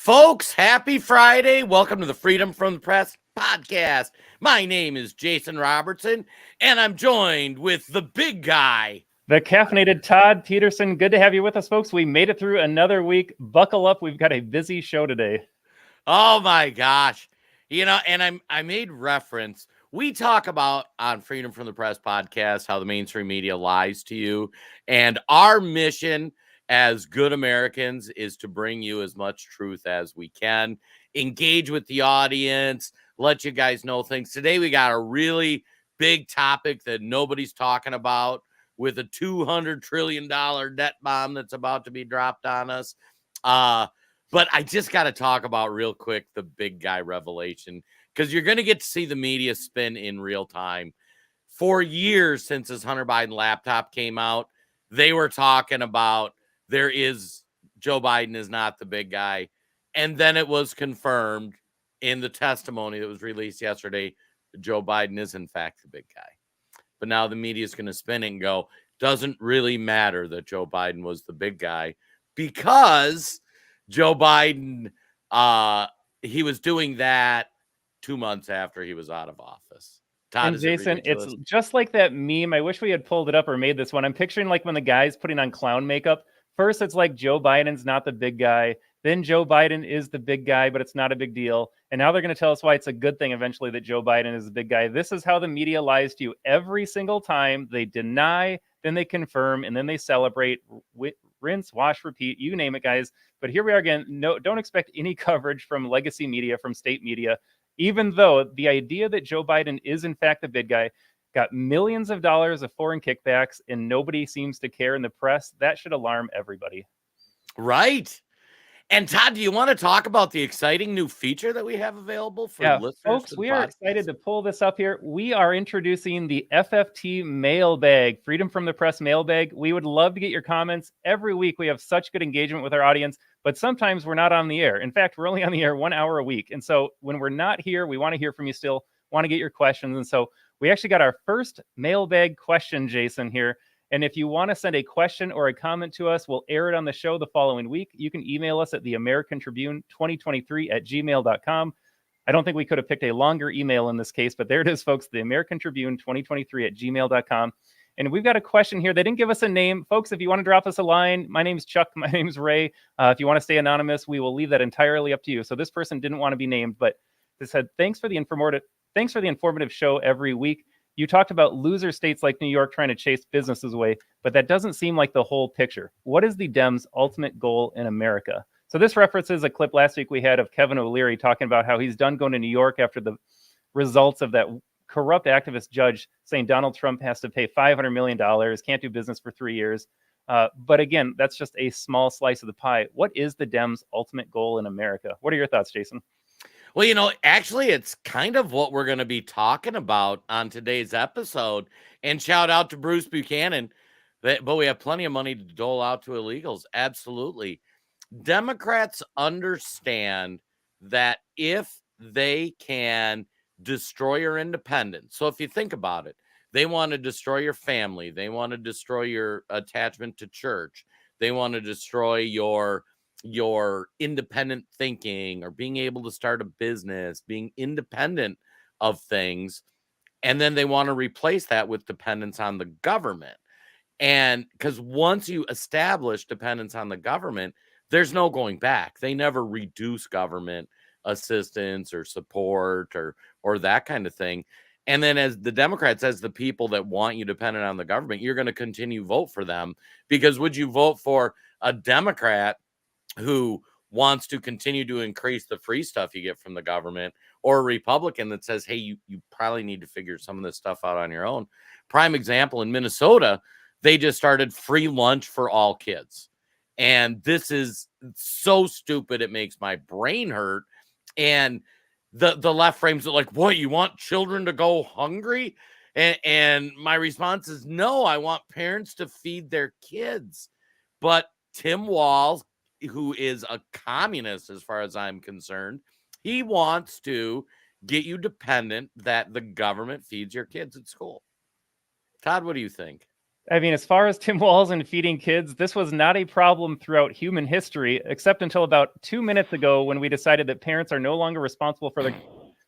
Folks, happy Friday. Welcome to the Freedom from the Press podcast. My name is Jason Robertson, and I'm joined with the big guy. The caffeinated Todd Peterson. Good to have you with us, folks. We made it through another week. Buckle up. We've got a busy show today. Oh my gosh. And I made reference. We talk about on Freedom from the Press podcast how the mainstream media lies to you. And our mission as good Americans is to bring you as much truth as we can, engage with the audience, let you guys know things. Today, we got a really big topic that nobody's talking about with a $200 trillion debt bomb that's about to be dropped on us. But I just got to talk about real quick the big guy revelation, because you're going to get to see the media spin in real time. For years since this Hunter Biden laptop came out, they were talking about Joe Biden is not the big guy. And then it was confirmed in the testimony that was released yesterday that Joe Biden is in fact the big guy. But now the media is going to spin it and go, doesn't really matter that Joe Biden was the big guy because Joe Biden, he was doing that 2 months after he was out of office. Todd, And Jason, it's just like that meme. I wish we had pulled it up or made this one. I'm picturing like when the guy's putting on clown makeup. First, it's like Joe Biden's not the big guy. Then Joe Biden is the big guy, but it's not a big deal. And now they're going to tell us why it's a good thing eventually that Joe Biden is the big guy. This is how the media lies to you every single time. They deny, then they confirm, and then they celebrate. Rinse, wash, repeat, you name it, guys. But here we are again. No, don't expect any coverage from legacy media, from state media, even though the idea that Joe Biden is in fact the big guy got millions of dollars of foreign kickbacks and nobody seems to care in the press. That should alarm everybody. Right. And Todd, do you want to talk about the exciting new feature that we have available for listeners? Folks, we are excited to pull this up here. We are introducing the FFT mailbag, Freedom from the Press mailbag. We would love to get your comments. Every week we have such good engagement with our audience, but sometimes we're not on the air. In fact, we're only on the air 1 hour a week. And so when we're not here, we want to hear from you still, want to get your questions. And so we actually got our first mailbag question, Jason, here. And if you want to send a question or a comment to us, we'll air it on the show the following week. You can email us at theamericantribune2023@gmail.com. I don't think we could have picked a longer email in this case, but there it is, folks, theamericantribune2023@gmail.com. And we've got a question here. They didn't give us a name. Folks, if you want to drop us a line, my name's Chuck, my name's Ray. If you want to stay anonymous, we will leave that entirely up to you. So this person didn't want to be named, but they said, thanks for the informative show every week. You talked about loser states like New York trying to chase businesses away, but that doesn't seem like the whole picture. What is the Dems' ultimate goal in America? So this references a clip last week we had of Kevin O'Leary talking about how he's done going to New York after the results of that corrupt activist judge saying Donald Trump has to pay $500 million, can't do business for 3 years. But again, that's just a small slice of the pie. What is the Dems' ultimate goal in America? What are your thoughts, Jason? Well, actually, it's kind of what we're going to be talking about on today's episode. And shout out to Bruce Buchanan. But we have plenty of money to dole out to illegals. Absolutely. Democrats understand that if they can destroy your independence, so if you think about it, they want to destroy your family. They want to destroy your attachment to church. They want to destroy your independent thinking or being able to start a business, being independent of things. And then they want to replace that with dependence on the government. And because once you establish dependence on the government, there's no going back. They never reduce government assistance or support or that kind of thing. And then as the Democrats, as the people that want you dependent on the government, you're going to continue vote for them, because would you vote for a Democrat who wants to continue to increase the free stuff you get from the government, or a Republican that says, hey, you probably need to figure some of this stuff out on your own? Prime example, in Minnesota, they just started free lunch for all kids. And this is so stupid, it makes my brain hurt. And the left frames it like, what, you want children to go hungry? And my response is, no, I want parents to feed their kids. But Tim Walz, who is a communist as far as I'm concerned, he wants to get you dependent that the government feeds your kids at school. Todd, what do you think? I mean, as far as Tim Walz and feeding kids, this was not a problem throughout human history, except until about 2 minutes ago when we decided that parents are no longer responsible for their.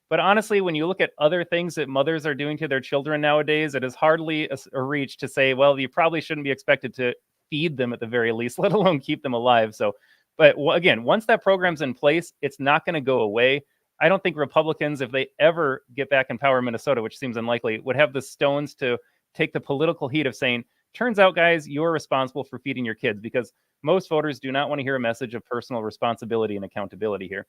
But honestly, when you look at other things that mothers are doing to their children nowadays, it is hardly a reach to say, well, you probably shouldn't be expected to feed them at the very least, let alone keep them alive. So, but again, once that program's in place, it's not going to go away. I don't think Republicans, if they ever get back in power in Minnesota, which seems unlikely, would have the stones to take the political heat of saying, turns out, guys, you're responsible for feeding your kids, because most voters do not want to hear a message of personal responsibility and accountability here.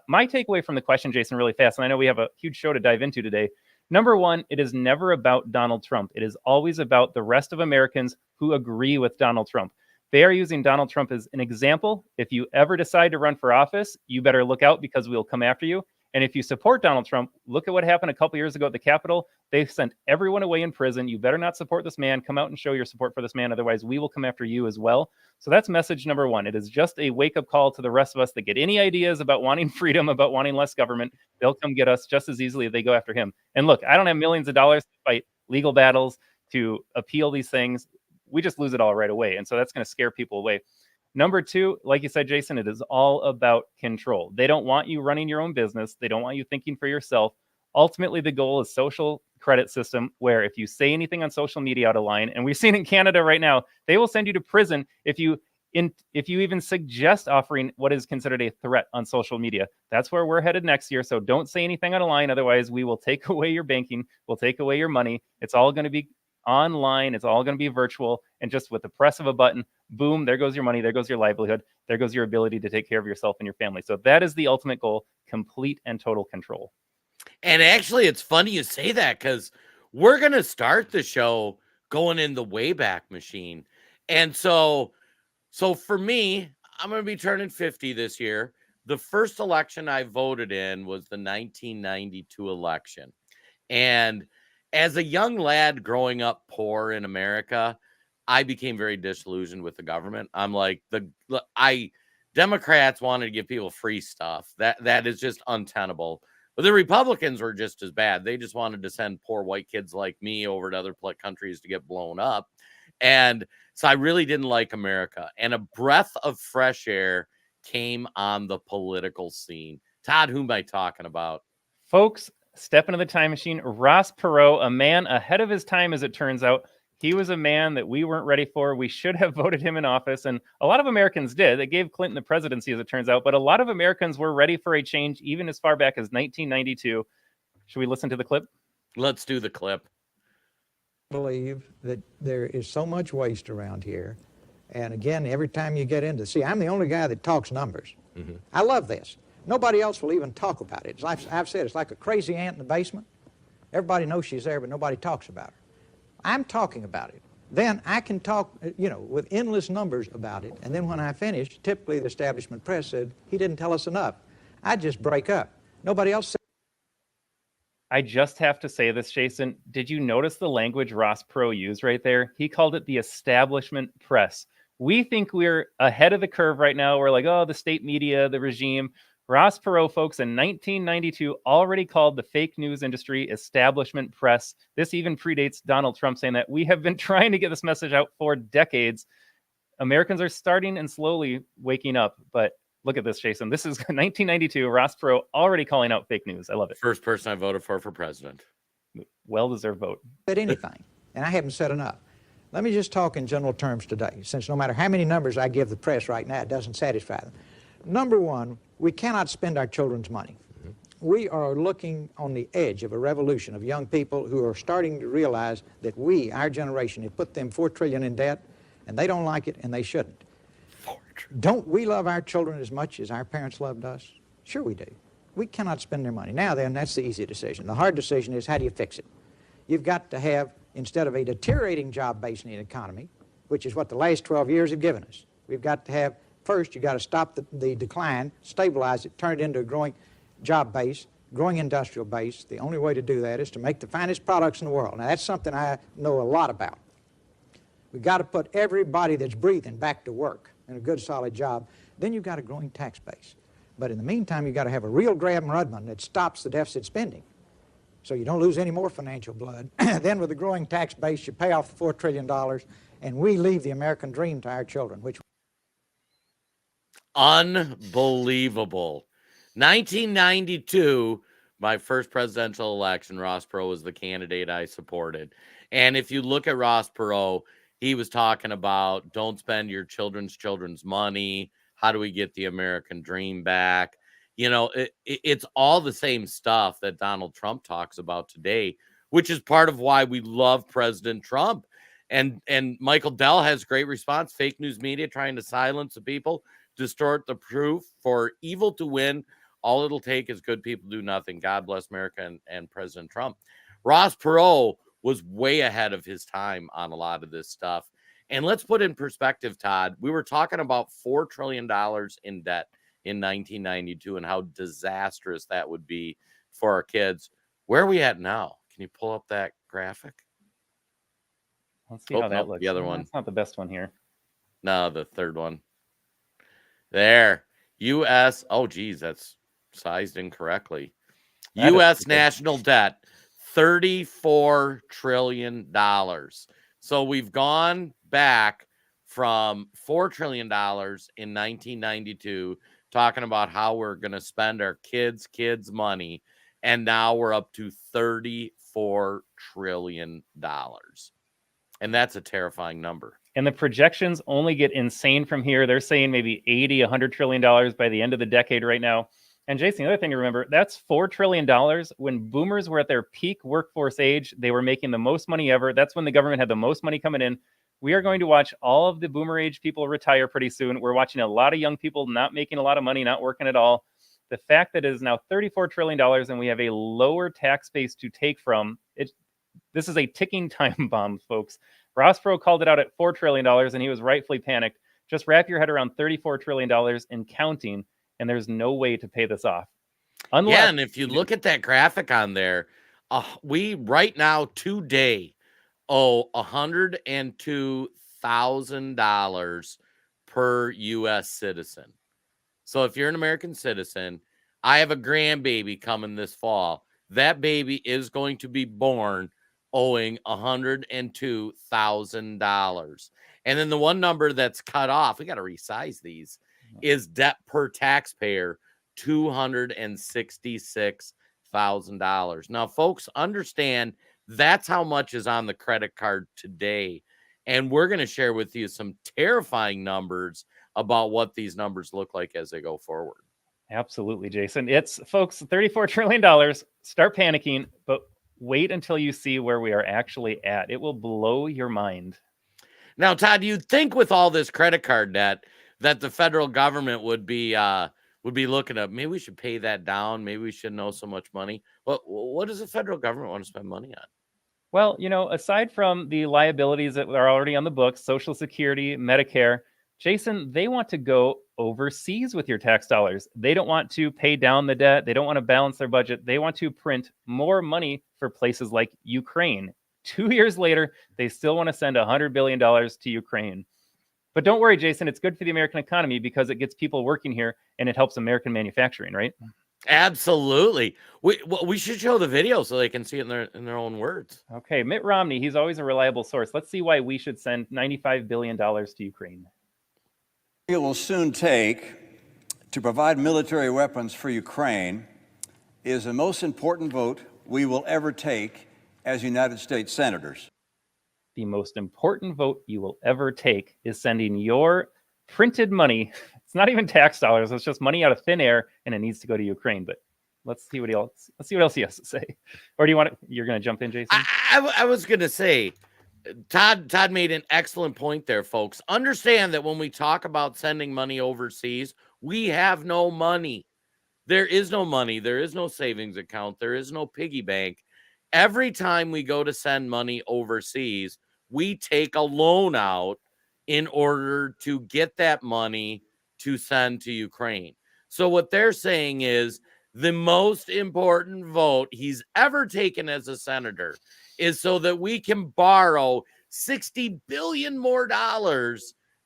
My takeaway from the question, Jason, really fast, and I know we have a huge show to dive into today. Number one, it is never about Donald Trump. It is always about the rest of Americans who agree with Donald Trump. They are using Donald Trump as an example. If you ever decide to run for office, you better look out, because we'll come after you. And if you support Donald Trump, look at what happened a couple years ago at the Capitol. They sent everyone away in prison. You better not support this man. Come out and show your support for this man. Otherwise, we will come after you as well. So that's message number one. It is just a wake-up call to the rest of us that get any ideas about wanting freedom, about wanting less government. They'll come get us just as easily if they go after him. And look, I don't have millions of dollars to fight legal battles, to appeal these things. We just lose it all right away. And so that's going to scare people away. Number two, like you said, Jason, it is all about control. They don't want you running your own business. They don't want you thinking for yourself. Ultimately, the goal is social credit system, where if you say anything on social media out of line, and we've seen in Canada right now, they will send you to prison if you even suggest offering what is considered a threat on social media. That's where we're headed next year. So don't say anything out of line. Otherwise, we will take away your banking. We'll take away your money. It's all going to be online. It's all going to be virtual. And just with the press of a button, boom, there goes your money. There goes your livelihood. There goes your ability to take care of yourself and your family. So that is the ultimate goal, complete and total control. And actually, it's funny you say that, because we're going to start the show going in the Wayback Machine. And so for me, I'm going to be turning 50 this year. The first election I voted in was the 1992 election. And as a young lad growing up poor in America, I became very disillusioned with the government. I'm like, Democrats wanted to give people free stuff. That is just untenable. But the Republicans were just as bad. They just wanted to send poor white kids like me over to other countries to get blown up. And so I really didn't like America. And a breath of fresh air came on the political scene. Todd, who am I talking about? Folks, step into the time machine. Ross Perot, a man ahead of his time, as it turns out. He was a man that we weren't ready for. We should have voted him in office. And a lot of Americans did. They gave Clinton the presidency, as it turns out. But a lot of Americans were ready for a change, even as far back as 1992. Should we listen to the clip? Let's do the clip. I believe that there is so much waste around here. And again, every time you get into, see, I'm the only guy that talks numbers. Mm-hmm. I love this. Nobody else will even talk about it. As I've said, it's like a crazy ant in the basement. Everybody knows she's there, but nobody talks about her. I'm talking about it. Then I can talk, with endless numbers about it. And then when I finish, typically the establishment press said, he didn't tell us enough. I just break up. Nobody else said. I just have to say this, Jason. Did you notice the language Ross Perot used right there? He called it the establishment press. We think we're ahead of the curve right now. We're like, oh, the state media, the regime. Ross Perot, folks, in 1992 already called the fake news industry establishment press. This even predates Donald Trump, saying that we have been trying to get this message out for decades. Americans are starting and slowly waking up. But look at this, Jason. This is 1992. Ross Perot already calling out fake news. I love it. First person I voted for president. Well-deserved vote. Said anything, and I haven't said enough. Let me just talk in general terms today, since no matter how many numbers I give the press right now, it doesn't satisfy them. Number one, we cannot spend our children's money. Mm-hmm. We are looking on the edge of a revolution of young people who are starting to realize that we, our generation, have put them $4 trillion in debt, and they don't like it, and they shouldn't. Don't we love our children as much as our parents loved us? Sure we do. We cannot spend their money. Now then, that's the easy decision. The hard decision is, how do you fix it? You've got to have, instead of a deteriorating job base in the economy, which is what the last 12 years have given us, we've got to have, first, you've got to stop the decline, stabilize it, turn it into a growing job base, growing industrial base. The only way to do that is to make the finest products in the world. Now, that's something I know a lot about. We've got to put everybody that's breathing back to work in a good, solid job. Then you've got a growing tax base. But in the meantime, you've got to have a real grab and rudman that stops the deficit spending. so you don't lose any more financial blood. Then with the growing tax base, you pay off the $4 trillion, and we leave the American dream to our children, which Unbelievable. 1992, my first presidential election, Ross Perot was the candidate I supported. And if you look at Ross Perot, he was talking about don't spend your children's money. How do we get the American dream back? You know, it's all the same stuff that Donald Trump talks about today, which is part of why we love President Trump. And Michael Dell has great response. Fake news media trying to silence the people, distort the proof for evil to win. All it'll take is good people do nothing. God bless America and President Trump. Ross Perot was way ahead of his time on a lot of this stuff. And let's put in perspective, Todd. We were talking about $4 trillion in debt in 1992 and how disastrous that would be for our kids. Where are we at now? Can you pull up that graphic? Let's see how that looks. The other one. That's not the best one here. No, the third one. There. U.S. Oh, geez, that's sized incorrectly. U.S. national debt, $34 trillion. So we've gone back from $4 trillion in 1992, talking about how we're going to spend our kids' money, and now we're up to $34 trillion. And that's a terrifying number. And the projections only get insane from here. They're saying maybe $80, $100 trillion by the end of the decade right now. And Jason, the other thing to remember, that's $4 trillion. When boomers were at their peak workforce age, they were making the most money ever. That's when the government had the most money coming in. We are going to watch all of the boomer age people retire pretty soon. We're watching a lot of young people not making a lot of money, not working at all. The fact that it is now $34 trillion and we have a lower tax base to take from, this is a ticking time bomb, folks. Ross Perot called it out at $4 trillion, and he was rightfully panicked. Just wrap your head around $34 trillion and counting, and there's no way to pay this off. Yeah, and if you look at that graphic on there, we right now today owe $102,000 per U.S. citizen. So if you're an American citizen, I have a grandbaby coming this fall. That baby is going to be born owing $102,000. And then the one number that's cut off, we got to resize these, is debt per taxpayer, $266,000. Now, folks, understand that's how much is on the credit card today. And we're going to share with you some terrifying numbers about what these numbers look like as they go forward. Absolutely, Jason. It's, folks, $34 trillion. Start panicking, but wait until you see where we are actually at. It will blow your mind. Now, Todd, you'd think with all this credit card debt that the federal government would be looking at, maybe we should pay that down. Maybe we shouldn't owe so much money. Well, what does the federal government want to spend money on? Well, aside from the liabilities that are already on the books, Social Security, Medicare, Jason, they want to go overseas with your tax dollars. They don't want to pay down the debt. They don't want to balance their budget. They want to print more money for places like Ukraine. 2 years later, they still want to send $100 billion to Ukraine. But don't worry, Jason, it's good for the American economy because it gets people working here and it helps American manufacturing, right? Absolutely. We should show the video so they can see it in their own words. Okay, Mitt Romney, he's always a reliable source. Let's see why we should send $95 billion to Ukraine. It will soon take to provide military weapons for Ukraine is the most important vote we will ever take as United States senators. The most important vote you will ever take is sending your printed money. It's not even tax dollars. It's just money out of thin air, and it needs to go to Ukraine. But let's see what else he has to say. Or do you want to? You're going to jump in, Jason? I was going to say, Todd made an excellent point there, folks. Understand that when we talk about sending money overseas, we have no money. There is no money. There is no savings account. There is no piggy bank. Every time we go to send money overseas, we take a loan out in order to get that money to send to Ukraine. So what they're saying is the most important vote he's ever taken as a senator is so that we can borrow $60 billion more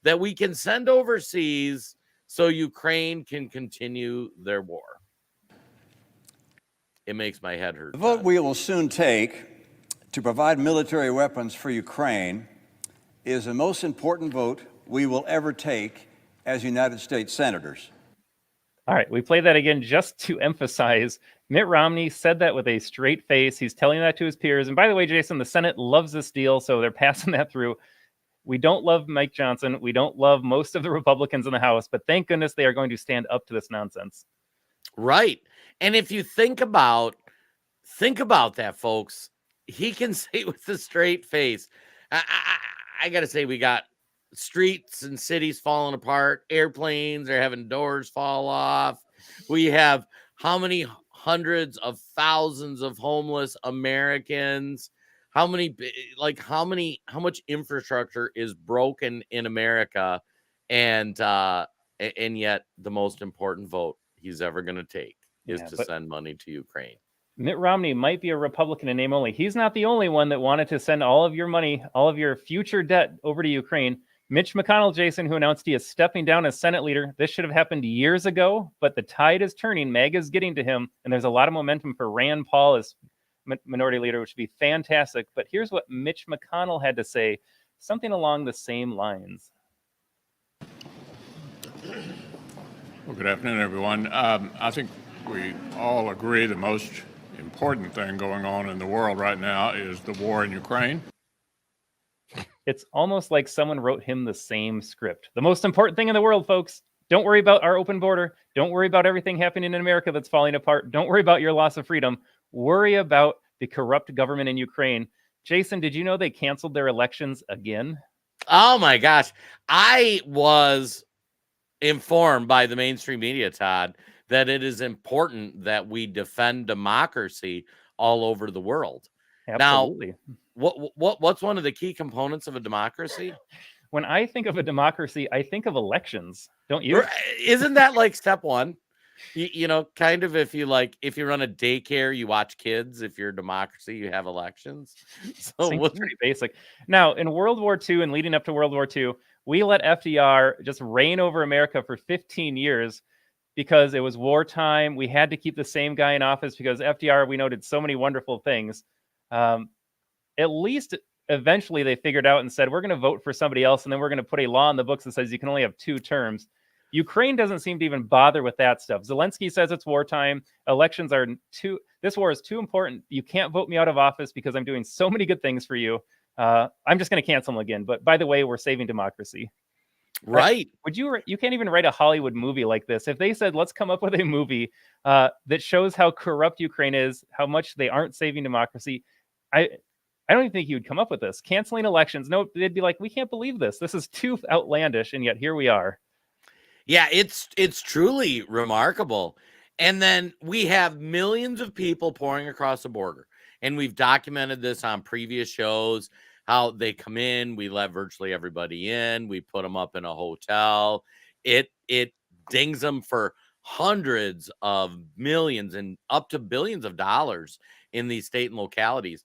that we can send overseas so Ukraine can continue their war. it makes my head hurt. The vote we will soon take to provide military weapons for Ukraine is the most important vote we will ever take as United States senators. All right, we play that again just to emphasize Mitt Romney said that with a straight face. He's telling that to his peers. And by the way, Jason, the Senate loves this deal, so they're passing that through. We don't love Mike Johnson. We don't love most of the Republicans in the House, but thank goodness they are going to stand up to this nonsense. Right. And if you think about that, folks, he can say with a straight face, I got to say, we got streets and cities falling apart. Airplanes are having doors fall off. We have how many hundreds of thousands of homeless Americans? How much infrastructure is broken in America? And yet the most important vote he's ever going to take is to send money to Ukraine. Mitt Romney might be a Republican in name only. He's not the only one that wanted to send all of your money, all of your future debt over to Ukraine. Mitch McConnell, Jason, who announced he is stepping down as Senate leader. This should have happened years ago, but the tide is turning. MAGA is getting to him, and there's a lot of momentum for Rand Paul as minority leader, which would be fantastic. But here's what Mitch McConnell had to say, something along the same lines. Well, good afternoon, everyone. I think we all agree the most important thing going on in the world right now is the war in Ukraine. It's almost like someone wrote him the same script. The most important thing in the world, folks. Don't worry about our open border. Don't worry about everything happening in America that's falling apart. Don't worry about your loss of freedom. Worry about the corrupt government in Ukraine. Jason, did you know they canceled their elections again? Oh my gosh. I was informed by the mainstream media, Todd, that it is important that we defend democracy all over the world. Absolutely. Now, what's one of the key components of a democracy? When I think of a democracy, I think of elections. Don't you? Isn't that like step one? You know, kind of if you run a daycare, you watch kids. If you're a democracy, you have elections. So Seems pretty basic. Now, in World War II and leading up to World War II, we let FDR just reign over America for 15 years because it was wartime. We had to keep the same guy in office because FDR, we know, did so many wonderful things. At least eventually they figured out and said, we're going to vote for somebody else, and then we're going to put a law in the books that says you can only have 2 terms. Ukraine doesn't seem to even bother with that stuff. Zelensky says it's wartime. Elections are this war is too important. You can't vote me out of office because I'm doing so many good things for you. I'm just going to cancel them again. But by the way, we're saving democracy. Right. You can't even write a Hollywood movie like this. If they said, let's come up with a movie that shows how corrupt Ukraine is, how much they aren't saving democracy, I don't even think you would come up with this. Canceling elections. No, they'd be like, we can't believe this. This is too outlandish. And yet here we are. Yeah, it's truly remarkable. And then we have millions of people pouring across the border. And we've documented this on previous shows, how they come in, we let virtually everybody in, we put them up in a hotel. It dings them for hundreds of millions and up to billions of dollars in these state and localities.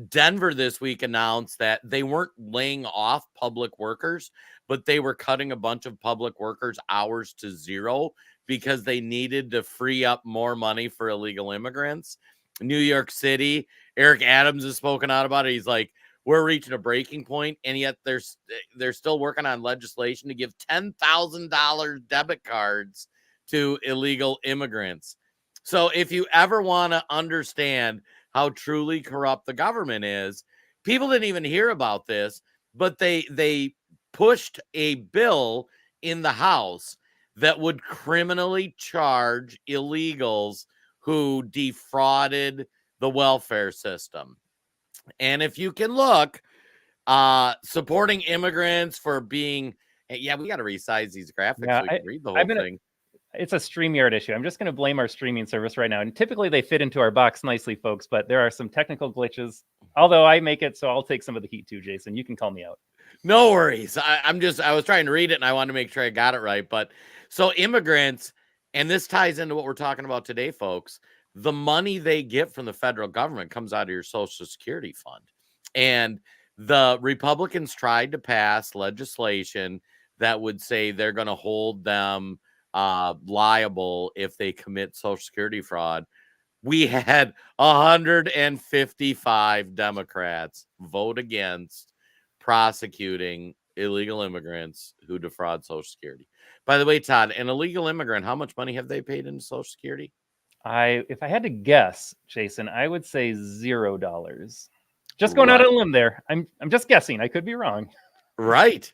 Denver this week announced that they weren't laying off public workers, but they were cutting a bunch of public workers' hours to zero because they needed to free up more money for illegal immigrants. New York City, Eric Adams has spoken out about it. He's like, we're reaching a breaking point, and yet they're still working on legislation to give $10,000 debit cards to illegal immigrants. So if you ever want to understand how truly corrupt the government is, people didn't even hear about this, but they pushed a bill in the House that would criminally charge illegals who defrauded the welfare system. And if you can look, supporting immigrants for being, we got to resize these graphics so we can read the whole thing. It's a StreamYard issue. I'm just going to blame our streaming service right now. And typically they fit into our box nicely, folks, but there are some technical glitches. Although I make it, so I'll take some of the heat too, Jason. You can call me out. No worries. I was trying to read it and I wanted to make sure I got it right. But so immigrants, and this ties into what we're talking about today, folks, the money they get from the federal government comes out of your Social Security fund. And the Republicans tried to pass legislation that would say they're going to hold them liable if they commit Social Security fraud. we had 155 Democrats vote against prosecuting illegal immigrants who defraud Social Security. By the way, Todd, an illegal immigrant, how much money have they paid into Social Security? If I had to guess, Jason, I would say $0. Just going out Right. on a limb there. I'm just guessing. I could be wrong. Right.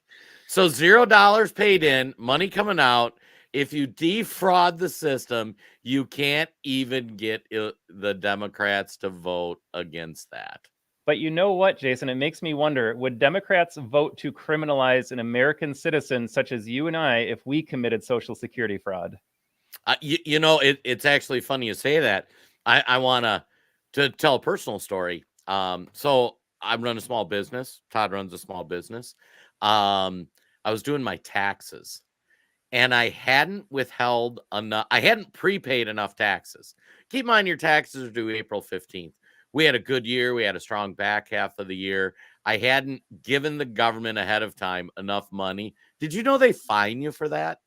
So $0 paid in, money coming out. If you defraud the system, you can't even get the Democrats to vote against that. But you know what, Jason? It makes me wonder, would Democrats vote to criminalize an American citizen such as you and I if we committed Social Security fraud? It's actually funny you say that. I want to tell a personal story. So I run a small business. Todd runs a small business. I was doing my taxes, and I hadn't withheld enough. I hadn't prepaid enough taxes. Keep in mind, your taxes are due April 15th. We had a good year. We had a strong back half of the year. I hadn't given the government ahead of time enough money. Did you know they fine you for that?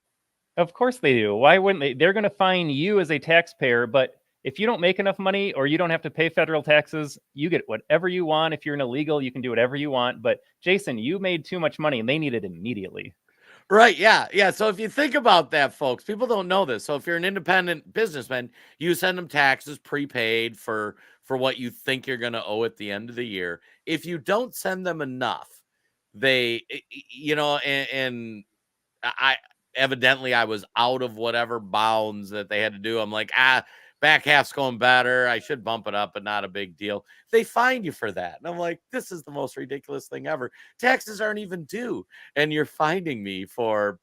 Of course they do. Why wouldn't they? They're going to fine you as a taxpayer, but if you don't make enough money or you don't have to pay federal taxes, you get whatever you want. If you're an illegal, you can do whatever you want. But Jason, you made too much money and they need it immediately. Right. Yeah. Yeah. So if you think about that, folks, people don't know this. So if you're an independent businessman, you send them taxes prepaid for what you think you're going to owe at the end of the year. If you don't send them enough, and I evidently I was out of whatever bounds that they had to do. I'm like, back half's going better. I should bump it up, but not a big deal. They fine you for that. And I'm like, this is the most ridiculous thing ever. Taxes aren't even due. And you're finding me for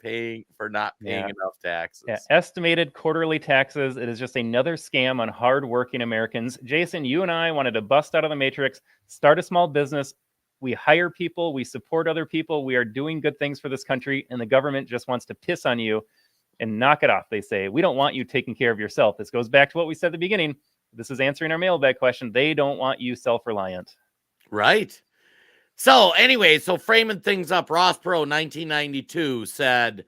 not paying enough taxes. Yeah, estimated quarterly taxes. It is just another scam on hardworking Americans. Jason, you and I wanted to bust out of the matrix, start a small business. We hire people, we support other people, we are doing good things for this country, and the government just wants to piss on you and knock it off. They say, we don't want you taking care of yourself. This goes back to what we said at the beginning. This is answering our mailbag question. They don't want you self-reliant. Right. So anyway, framing things up, Ross Perot, 1992 said,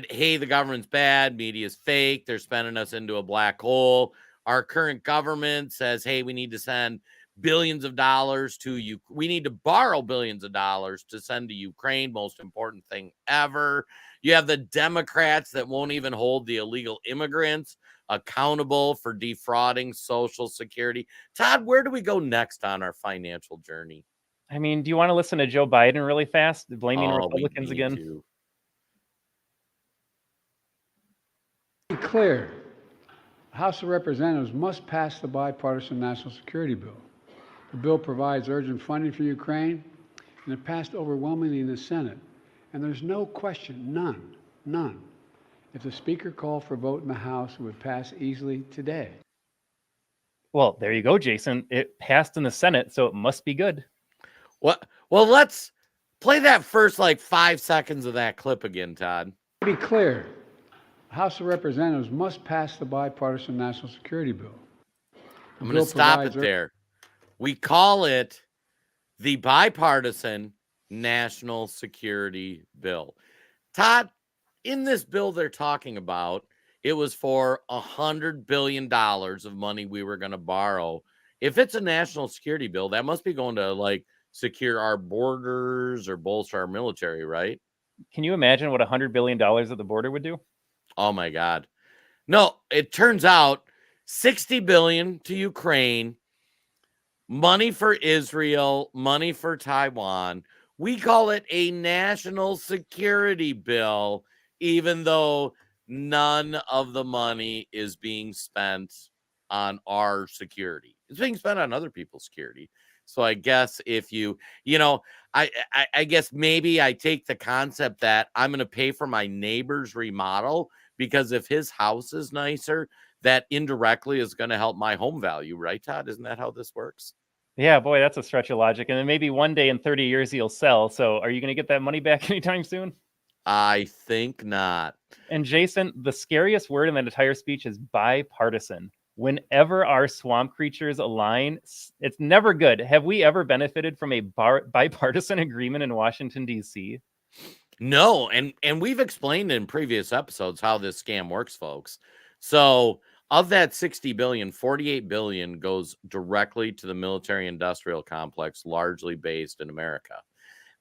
hey, the government's bad, media's fake, they're spending us into a black hole. Our current government says, hey, we need to send billions of dollars to you. We need to borrow billions of dollars to send to Ukraine. Most important thing ever. You have the Democrats that won't even hold the illegal immigrants accountable for defrauding Social Security. Todd, where do we go next on our financial journey? I mean, do you want to listen to Joe Biden really fast, blaming Republicans again? To be clear, the House of Representatives must pass the bipartisan national security bill. The bill provides urgent funding for Ukraine, and it passed overwhelmingly in the Senate. And there's no question, none. If the Speaker called for a vote in the House, it would pass easily today. Well, there you go, Jason. It passed in the Senate, so it must be good. What? Well, let's play that first 5 seconds of that clip again, Todd. To be clear, the House of Representatives must pass the bipartisan national security bill. I'm going to stop it there. We call it the bipartisan national security bill. Todd, in this bill they're talking about, it was for $100 billion of money we were going to borrow. If it's a national security bill, that must be going to secure our borders or bolster our military, right? Can you imagine what $100 billion at the border would do? Oh my God. No, it turns out $60 billion to Ukraine, money for Israel, money for Taiwan. We call it a national security bill, even though none of the money is being spent on our security. It's being spent on other people's security. So I guess if I guess maybe I take the concept that I'm going to pay for my neighbor's remodel because if his house is nicer, that indirectly is going to help my home value, right, Todd? Isn't that how this works? Yeah, boy, that's a stretch of logic. And then maybe one day in 30 years you'll sell. So are you going to get that money back anytime soon? I think not. And Jason, the scariest word in that entire speech is bipartisan. Whenever our swamp creatures align, it's never good. Have we ever benefited from a bipartisan agreement in Washington, D.C.? No, and we've explained in previous episodes how this scam works, folks. So Of that 60 billion, 48 billion goes directly to the military industrial complex, largely based in America.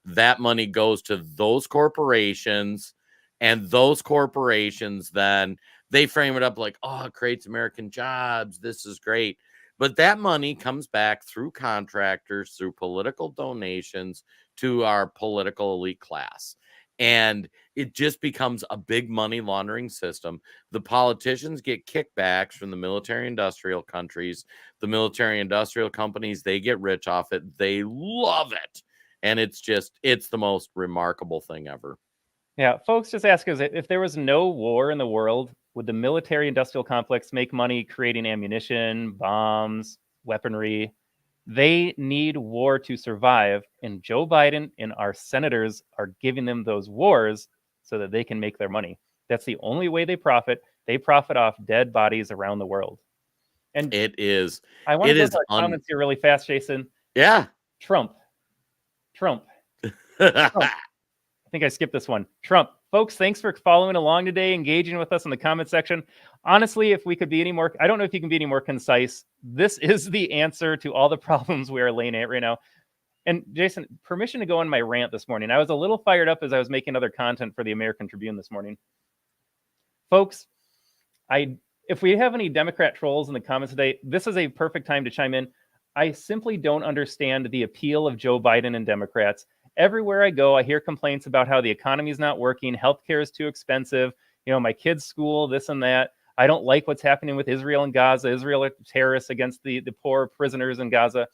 That money goes to those corporations, and those corporations then they frame it up like, oh, it creates American jobs. This is great. But that money comes back through contractors, through political donations to our political elite class. And it just becomes a big money laundering system. The politicians get kickbacks from the military industrial countries. The military industrial companies, they get rich off it. They love it. And it's the most remarkable thing ever. Yeah, folks just ask us if there was no war in the world, would the military industrial complex make money creating ammunition, bombs, weaponry? They need war to survive, and Joe Biden and our senators are giving them those wars so that they can make their money. That's the only way they profit. They profit off dead bodies around the world. And It is. I want to It go is to our comments here really fast, Jason. Yeah. Trump. I think I skipped this one. Trump. Folks, thanks for following along today, engaging with us in the comment section. Honestly, if we could be any more, I don't know if you can be any more concise. This is the answer to all the problems we are laying at right now. And Jason, permission to go on my rant this morning. I was a little fired up as I was making other content for the American Tribune this morning. Folks, if we have any Democrat trolls in the comments today, this is a perfect time to chime in. I simply don't understand the appeal of Joe Biden and Democrats. Everywhere I go, I hear complaints about how the economy is not working, healthcare is too expensive, my kids' school, this and that. I don't like what's happening with Israel and Gaza. Israel are terrorists against the poor prisoners in Gaza.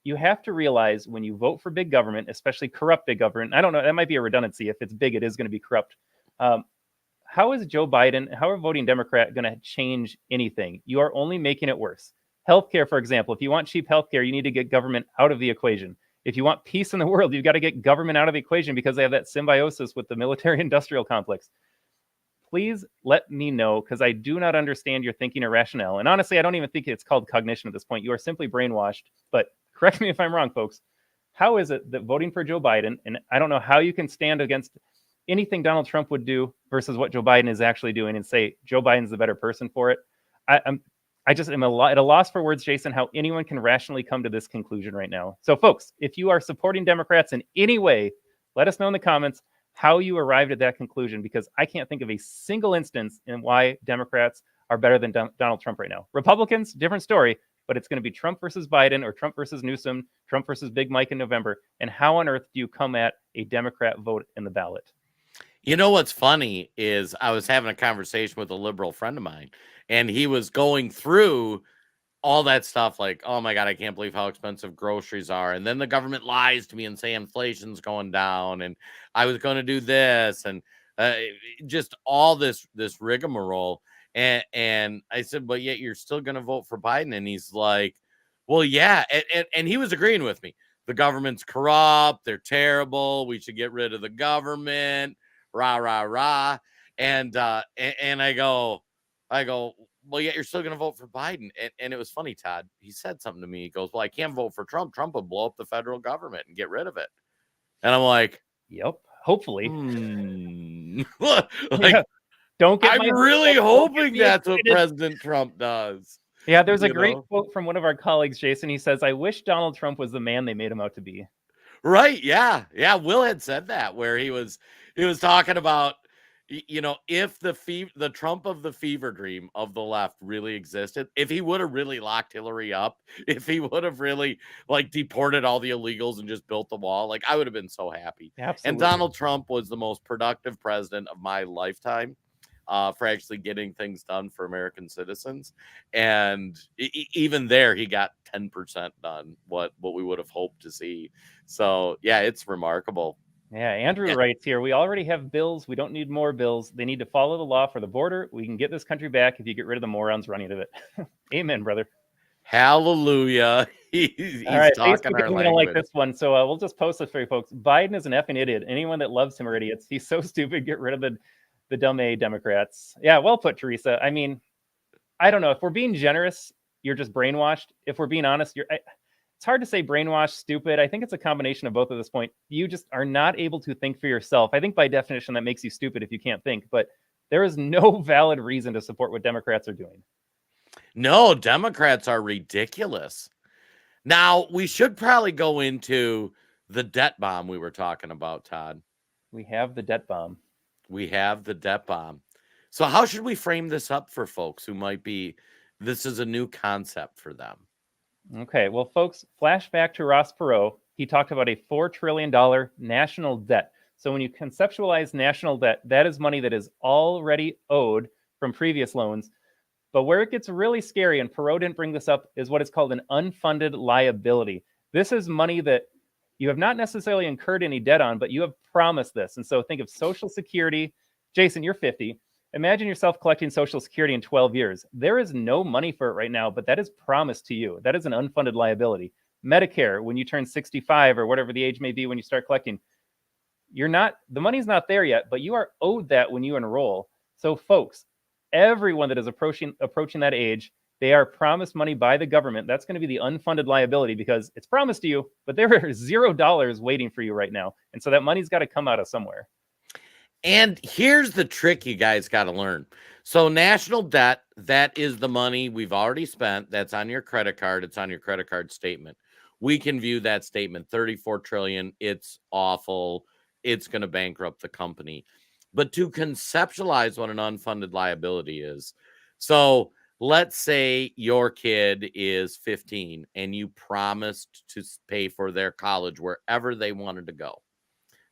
You have to realize when you vote for big government, especially corrupt big government, I don't know, that might be a redundancy. If it's big, it is going to be corrupt. How is Joe Biden, how are voting Democrat going to change anything? You are only making it worse. Healthcare, for example, if you want cheap healthcare, you need to get government out of the equation. If you want peace in the world, you've got to get government out of the equation because they have that symbiosis with the military-industrial complex. Please let me know, because I do not understand your thinking or rationale. And honestly, I don't even think it's called cognition at this point. You are simply brainwashed. But correct me if I'm wrong, folks. How is it that voting for Joe Biden, and I don't know how you can stand against anything Donald Trump would do versus what Joe Biden is actually doing and say Joe Biden's the better person for it? I just am at a loss for words, Jason, how anyone can rationally come to this conclusion right now. So, folks, if you are supporting Democrats in any way, let us know in the comments how you arrived at that conclusion, because I can't think of a single instance in why Democrats are better than Donald Trump right now. Republicans, different story, but it's going to be Trump versus Biden or Trump versus Newsom, Trump versus Big Mike in November. And how on earth do you come at a Democrat vote in the ballot? You know what's funny is I was having a conversation with a liberal friend of mine, and he was going through all that stuff like, oh my God, I can't believe how expensive groceries are. And then the government lies to me and say inflation's going down, and I was going to do this, and just all this rigmarole. And I said, but yet you're still going to vote for Biden. And he's like, well, yeah. And he was agreeing with me. The government's corrupt. They're terrible. We should get rid of the government. Rah, rah, rah. And I go, well, yet you're still going to vote for Biden. And it was funny, Todd. He said something to me. He goes, well, I can't vote for Trump. Trump would blow up the federal government and get rid of it. And I'm like, yep, hopefully. like, yeah. Don't get I'm really hoping that's what President Trump does. Yeah, there's a great quote from one of our colleagues, Jason. He says, I wish Donald Trump was the man they made him out to be. Right. Yeah. Yeah. Will had said that, where he was talking about, if the Trump of the fever dream of the left really existed, if he would have really locked Hillary up, if he would have really deported all the illegals and just built the wall, I would have been so happy. Absolutely. And Donald Trump was the most productive president of my lifetime. For actually getting things done for American citizens. And even there, he got 10% done, what we would have hoped to see. So, yeah, it's remarkable. Yeah, Andrew writes here, we already have bills. We don't need more bills. They need to follow the law for the border. We can get this country back if you get rid of the morons running it. Amen, brother. Hallelujah. He's all right, talking Facebook our isn't language. gonna like this one, so we'll just post this for you folks. Biden is an effing idiot. Anyone that loves him are idiots. He's so stupid. Get rid of the dumb A Democrats. Yeah, well put, Teresa. I mean, I don't know. If we're being generous, you're just brainwashed. If we're being honest, it's hard to say brainwashed, stupid. I think it's a combination of both at this point. You just are not able to think for yourself. I think by definition that makes you stupid if you can't think. But There is no valid reason to support what Democrats are doing. No, Democrats are ridiculous. Now, we should probably go into the debt bomb we were talking about, Todd. We have the debt bomb. We have the debt bomb. So how should we frame this up for folks who might be, this is a new concept for them? Okay, well, folks, flashback to Ross Perot. He talked about a $4 trillion national debt. So when you conceptualize national debt, that is money that is already owed from previous loans. But where it gets really scary, and Perot didn't bring this up, is what is called an unfunded liability. This is money that you have not necessarily incurred any debt on, but you have promised this. And so think of Social Security. Jason, you're 50. Imagine yourself collecting Social Security in 12 years. There is no money for it right now, but that is promised to you. That is an unfunded liability. Medicare, when you turn 65 or whatever the age may be when you start collecting, the money's not there yet, but you are owed that when you enroll. So folks, everyone that is approaching that age, they are promised money by the government. That's going to be the unfunded liability because it's promised to you, but there are $0 waiting for you right now. And so that money's got to come out of somewhere. And here's the trick you guys got to learn. So national debt, that is the money we've already spent. That's on your credit card. It's on your credit card statement. We can view that statement, 34 trillion. It's awful. It's going to bankrupt the company. But to conceptualize what an unfunded liability is, so let's say your kid is 15 and you promised to pay for their college wherever they wanted to go.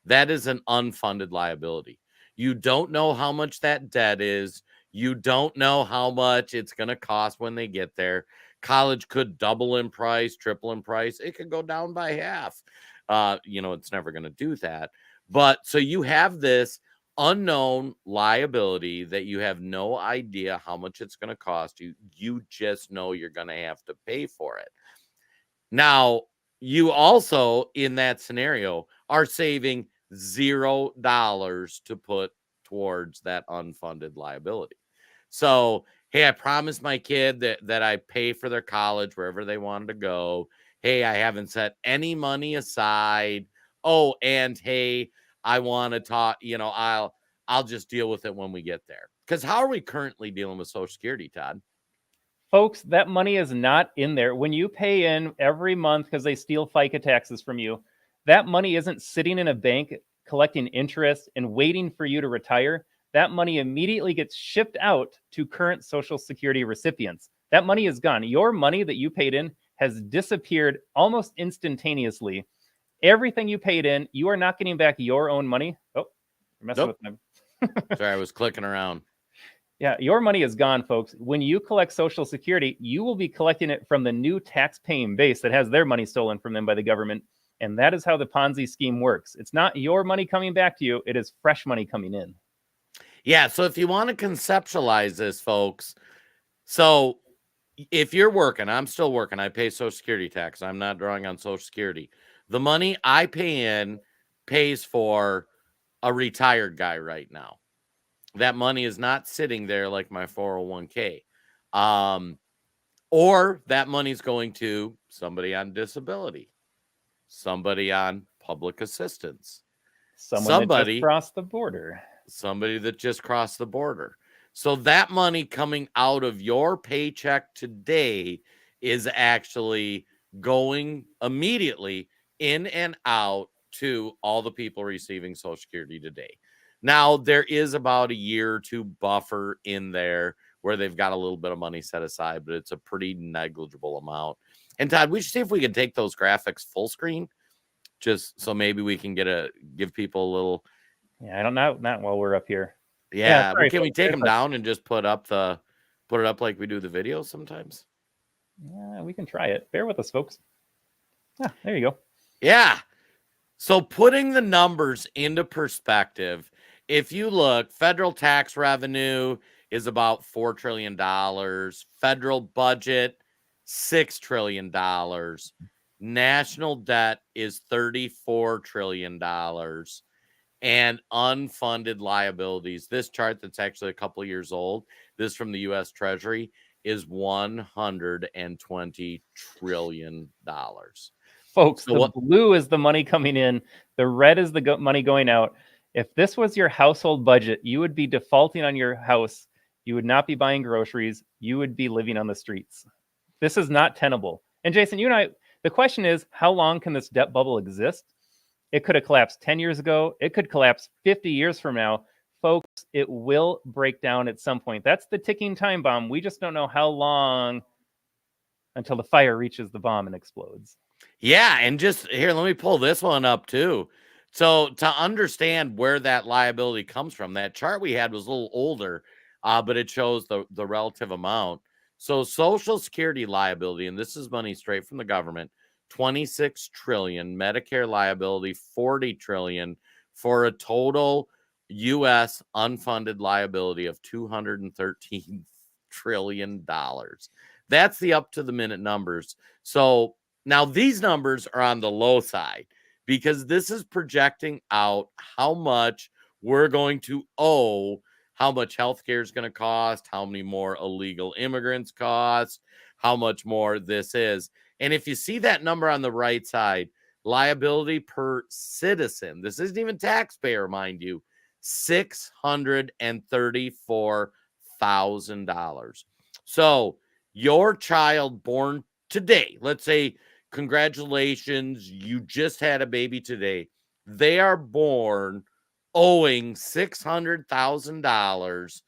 That is an unfunded liability. You don't know how much that debt is. You don't know how much it's going to cost when they get there. College could double in price, triple in price. It could go down by half. It's never going to do that. But so you have this unknown liability that you have no idea how much it's going to cost you. You just know you're going to have to pay for it. Now, you also, in that scenario, are saving $0 to put towards that unfunded liability. So, hey, I promised my kid that I pay for their college wherever they wanted to go. Hey, I haven't set any money aside. Oh, and hey, I want to talk, I'll just deal with it when we get there. Because how are we currently dealing with Social Security, Todd? Folks, that money is not in there. When you pay in every month because they steal FICA taxes from you, that money isn't sitting in a bank collecting interest and waiting for you to retire. That money immediately gets shipped out to current Social Security recipients. That money is gone. Your money that you paid in has disappeared almost instantaneously. Everything you paid in, you are not getting back your own money. Oh, you're messing with them. Sorry, I was clicking around. Yeah, your money is gone, folks. When you collect Social Security, you will be collecting it from the new tax-paying base that has their money stolen from them by the government. And that is how the Ponzi scheme works. It's not your money coming back to you. It is fresh money coming in. Yeah, so if you want to conceptualize this, folks, so if you're working, I'm still working. I pay Social Security tax. I'm not drawing on Social Security. The money I pay in pays for a retired guy right now. That money is not sitting there like my 401k. Or that money's going to somebody on disability, somebody on public assistance, Somebody that just crossed the border. Somebody that just crossed the border. So that money coming out of your paycheck today is actually going immediately in and out to all the people receiving Social Security today. Now, there is about a year or two buffer in there where they've got a little bit of money set aside, but it's a pretty negligible amount. And Todd, we should see if we can take those graphics full screen, just so maybe we can give people a little. Yeah, I don't know. Not while we're up here. Yeah, sorry, can we take them down and just put it up like we do the videos sometimes? Yeah, we can try it. Bear with us, folks. Ah, there you go. Yeah. So putting the numbers into perspective, if you look, federal tax revenue is about $4 trillion. Federal budget, $6 trillion. National debt is $34 trillion. And unfunded liabilities, this chart that's actually a couple of years old, this from the U.S. Treasury, is $120 trillion. Folks, the blue is the money coming in. The red is the money going out. If this was your household budget, you would be defaulting on your house. You would not be buying groceries. You would be living on the streets. This is not tenable. And Jason, you and I, the question is, how long can this debt bubble exist? It could have collapsed 10 years ago. It could collapse 50 years from now. Folks, it will break down at some point. That's the ticking time bomb. We just don't know how long until the fire reaches the bomb and explodes. Yeah, and just here, let me pull this one up too. So to understand where that liability comes from, that chart we had was a little older, but it shows the relative amount. So Social Security liability, and this is money straight from the government, 26 trillion, Medicare liability, 40 trillion, for a total US unfunded liability of $213 trillion. That's the up to the minute numbers. So now these numbers are on the low side because this is projecting out how much we're going to owe, how much healthcare is going to cost, how many more illegal immigrants cost, how much more this is. And if you see that number on the right side, liability per citizen, this isn't even taxpayer, mind you, $634,000. So your child born today, let's say, congratulations, you just had a baby today. They are born owing $600,000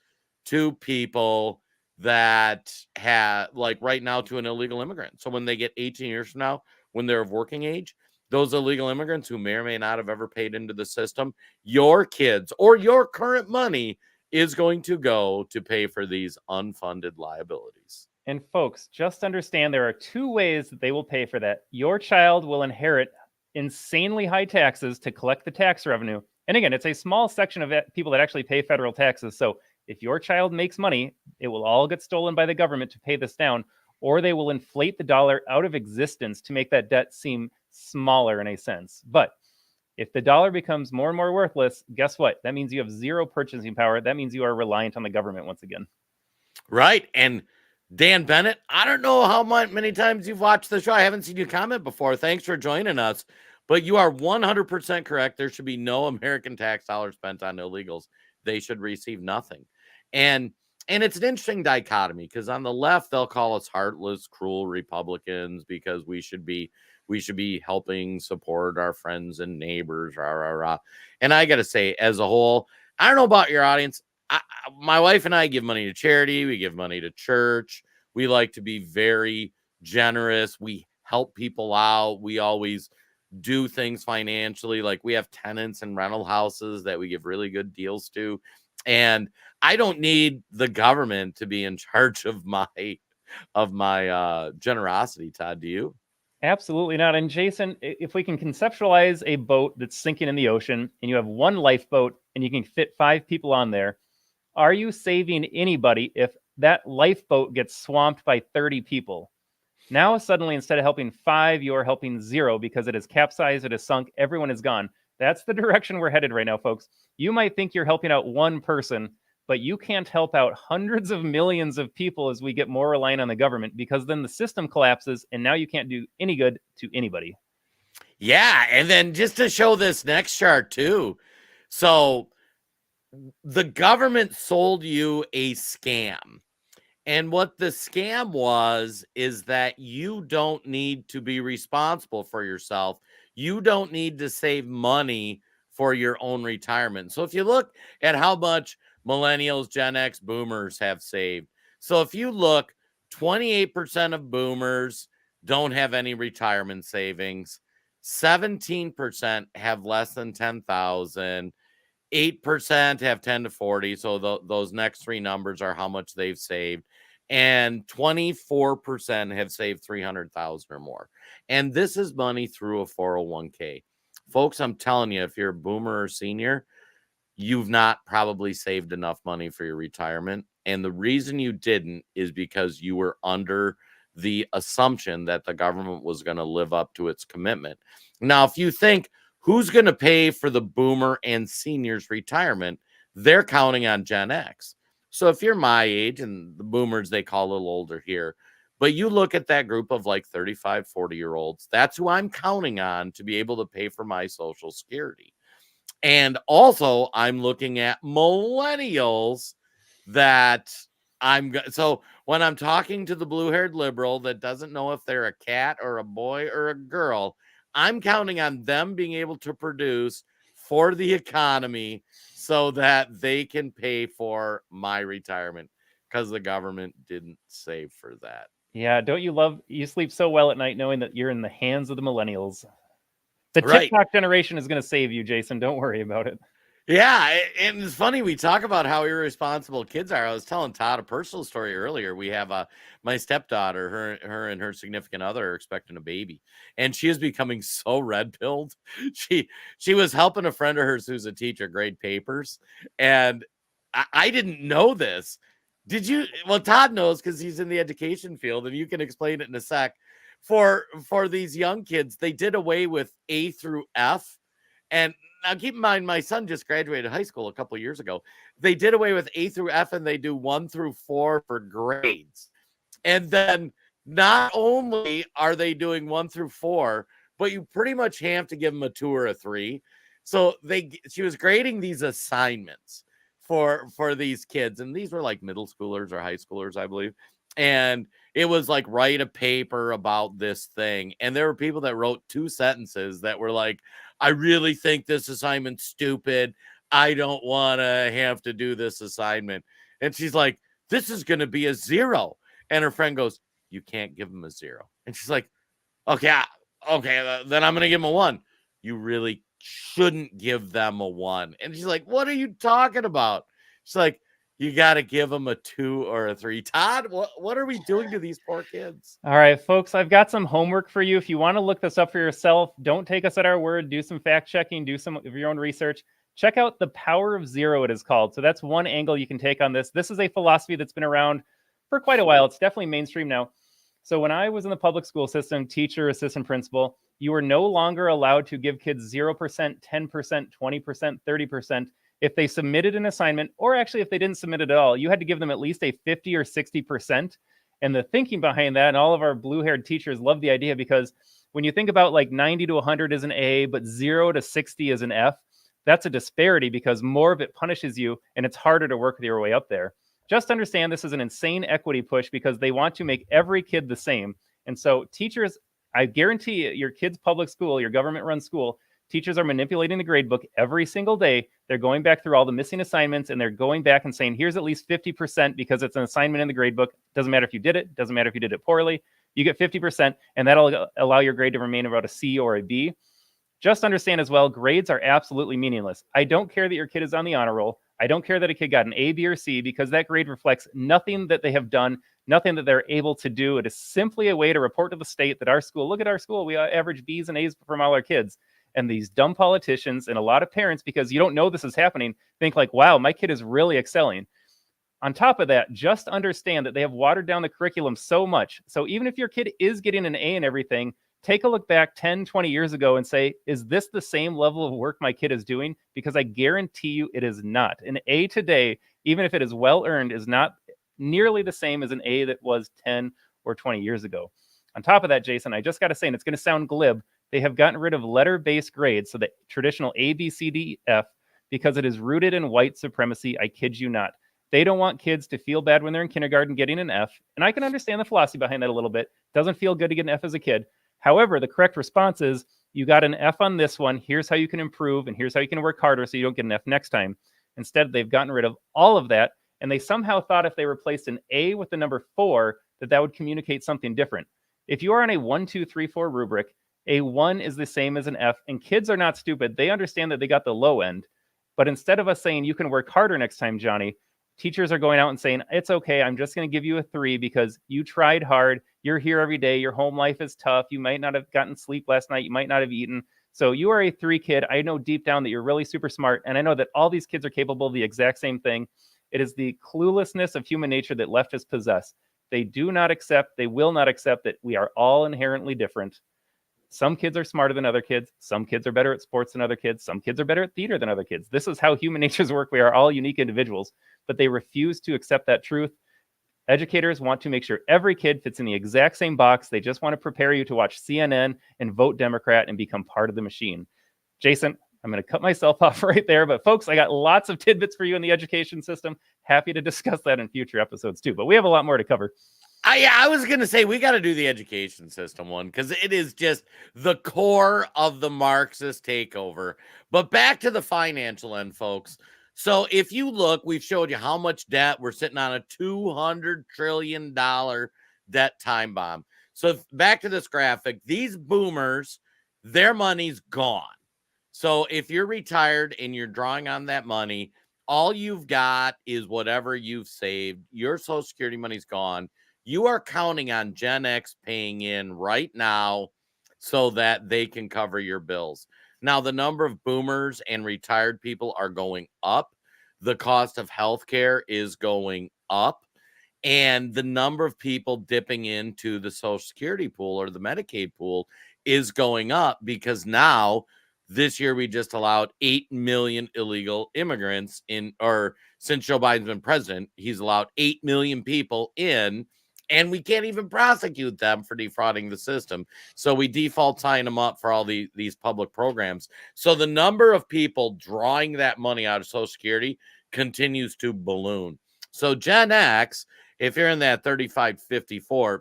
to people that have, like right now, to an illegal immigrant. So when they get 18 years from now, when they're of working age, those illegal immigrants who may or may not have ever paid into the system, your kids or your current money is going to go to pay for these unfunded liabilities. And folks, just understand there are two ways that they will pay for that. Your child will inherit insanely high taxes to collect the tax revenue. And again, it's a small section of people that actually pay federal taxes. So if your child makes money, it will all get stolen by the government to pay this down, or they will inflate the dollar out of existence to make that debt seem smaller in a sense. But if the dollar becomes more and more worthless, guess what? That means you have zero purchasing power. That means you are reliant on the government once again. Right. And Dan Bennett, I don't know how many times you've watched the show. I haven't seen you comment before. Thanks for joining us. But you are 100% correct. There should be no American tax dollars spent on illegals. They should receive nothing. And it's an interesting dichotomy because on the left, they'll call us heartless, cruel Republicans because we should be helping support our friends and neighbors. Rah, rah, rah. And I got to say, as a whole, I don't know about your audience. My wife and I give money to charity. We give money to church. We like to be very generous. We help people out. We always do things financially. Like we have tenants and rental houses that we give really good deals to. And I don't need the government to be in charge of my generosity, Todd. Do you? Absolutely not. And Jason, if we can conceptualize a boat that's sinking in the ocean and you have one lifeboat and you can fit 5 people on there, are you saving anybody if that lifeboat gets swamped by 30 people? Now, suddenly, instead of helping 5, you're helping 0 because it is capsized, it is sunk, everyone is gone. That's the direction we're headed right now, folks. You might think you're helping out one person, but you can't help out hundreds of millions of people as we get more reliant on the government because then the system collapses and now you can't do any good to anybody. Yeah. And then just to show this next chart too. So the government sold you a scam. And what the scam was is that you don't need to be responsible for yourself. You don't need to save money for your own retirement. So if you look at how much millennials, Gen X, boomers have saved. So if you look, 28% of boomers don't have any retirement savings. 17% have less than 10,000. 8% have 10 to 40. So those next 3 numbers are how much they've saved. And 24% have saved 300,000 or more. And this is money through a 401k. Folks, I'm telling you, if you're a boomer or senior, you've not probably saved enough money for your retirement. And the reason you didn't is because you were under the assumption that the government was going to live up to its commitment. Now, if you think, who's going to pay for the boomer and seniors retirement? They're counting on Gen X. So if you're my age, and the boomers, they call a little older here, but you look at that group of like 35, 40-year-olds, that's who I'm counting on to be able to pay for my Social Security. And also, I'm looking at millennials that so when I'm talking to the blue-haired liberal that doesn't know if they're a cat or a boy or a girl, I'm counting on them being able to produce for the economy so that they can pay for my retirement because the government didn't save for that. Yeah, don't you sleep so well at night knowing that you're in the hands of the millennials. The Right. TikTok generation is going to save you, Jason. Don't worry about it. Yeah, and it's funny we talk about how irresponsible kids are. I was telling Todd a personal story earlier. We have my stepdaughter, her and her significant other are expecting a baby, and she is becoming so red-pilled. She was helping a friend of hers who's a teacher grade papers, and I didn't know this. Did you? Well, Todd knows because he's in the education field, and you can explain it in a sec. For these young kids, they did away with A through F, and now keep in mind, my son just graduated high school a couple of years ago. They did away with A through F and they do 1 through 4 for grades. And then not only are they doing 1 through 4, but you pretty much have to give them a 2 or a 3. So she was grading these assignments for these kids, and these were like middle schoolers or high schoolers, I believe. And it was like, write a paper about this thing. And there were people that wrote 2 sentences that were like, I really think this assignment's stupid. I don't want to have to do this assignment. And she's like, this is going to be a 0. And her friend goes, you can't give them a 0. And she's like, okay, then I'm going to give them a 1. You really shouldn't give them a 1. And she's like, what are you talking about? She's like, you got to give them a 2 or a 3. Todd, what are we doing to these poor kids? All right, folks, I've got some homework for you. If you want to look this up for yourself, don't take us at our word. Do some fact checking, do some of your own research. Check out The Power of Zero, it is called. So that's one angle you can take on this. This is a philosophy that's been around for quite a while. It's definitely mainstream now. So when I was in the public school system, teacher, assistant principal, you were no longer allowed to give kids 0%, 10%, 20%, 30%. If they submitted an assignment, or actually if they didn't submit it at all, you had to give them at least a 50 or 60%. And the thinking behind that, and all of our blue-haired teachers love the idea, because when you think about like 90 to 100 is an A, but 0 to 60 is an F, that's a disparity because more of it punishes you and it's harder to work your way up there. Just understand this is an insane equity push because they want to make every kid the same. And so teachers, I guarantee you, your kid's public school, your government-run school, teachers are manipulating the grade book every single day. They're going back through all the missing assignments and they're going back and saying, here's at least 50% because it's an assignment in the grade book. Doesn't matter if you did it. Doesn't matter if you did it poorly. You get 50%, and that'll allow your grade to remain about a C or a B. Just understand as well, grades are absolutely meaningless. I don't care that your kid is on the honor roll. I don't care that a kid got an A, B, or C, because that grade reflects nothing that they have done, nothing that they're able to do. It is simply a way to report to the state that our school, look at our school, we average B's and A's from all our kids. And these dumb politicians and a lot of parents, because you don't know this is happening, think like, wow, my kid is really excelling. On top of that, just understand that they have watered down the curriculum so much. So even if your kid is getting an A in everything, take a look back 10, 20 years ago and say, is this the same level of work my kid is doing? Because I guarantee you it is not. An A today, even if it is well earned, is not nearly the same as an A that was 10 or 20 years ago. On top of that, Jason, I just got to say, and it's going to sound glib, they have gotten rid of letter-based grades, so the traditional A, B, C, D, F, because it is rooted in white supremacy. I kid you not. They don't want kids to feel bad when they're in kindergarten getting an F, and I can understand the philosophy behind that a little bit. Doesn't feel good to get an F as a kid. However, the correct response is, you got an F on this one, here's how you can improve, and here's how you can work harder so you don't get an F next time. Instead, they've gotten rid of all of that, and they somehow thought if they replaced an A with the number 4, that would communicate something different. If you are on a 1, 2, 3, 4 rubric, a 1 is the same as an F, and kids are not stupid. They understand that they got the low end. But instead of us saying, you can work harder next time, Johnny, teachers are going out and saying, it's okay, I'm just going to give you a 3 because you tried hard. You're here every day. Your home life is tough. You might not have gotten sleep last night. You might not have eaten. So you are a 3 kid. I know deep down that you're really super smart. And I know that all these kids are capable of the exact same thing. It is the cluelessness of human nature that leftists possess. They do not accept, they will not accept that we are all inherently different. Some kids are smarter than other kids. Some kids are better at sports than other kids. Some kids are better at theater than other kids. This is how human natures work. We are all unique individuals, but they refuse to accept that truth. Educators want to make sure every kid fits in the exact same box. They just want to prepare you to watch CNN and vote Democrat and become part of the machine. Jason, I'm going to cut myself off right there. But folks, I got lots of tidbits for you in the education system. Happy to discuss that in future episodes too. But we have a lot more to cover. I was going to say we got to do the education system one because it is just the core of the Marxist takeover. But back to the financial end, folks. So if you look, we've showed you how much debt. We're sitting on a $200 trillion debt time bomb. So back to this graphic, these boomers, their money's gone. So if you're retired and you're drawing on that money, all you've got is whatever you've saved. Your Social Security money's gone. You are counting on Gen X paying in right now so that they can cover your bills. Now, the number of boomers and retired people are going up. The cost of healthcare is going up. And the number of people dipping into the Social Security pool or the Medicaid pool is going up because now this year we just allowed 8 million illegal immigrants in, or since Joe Biden's been president, he's allowed 8 million people in, and we can't even prosecute them for defrauding the system. So we default sign them up for all these public programs. So the number of people drawing that money out of Social Security continues to balloon. So Gen X, if you're in that 35-54,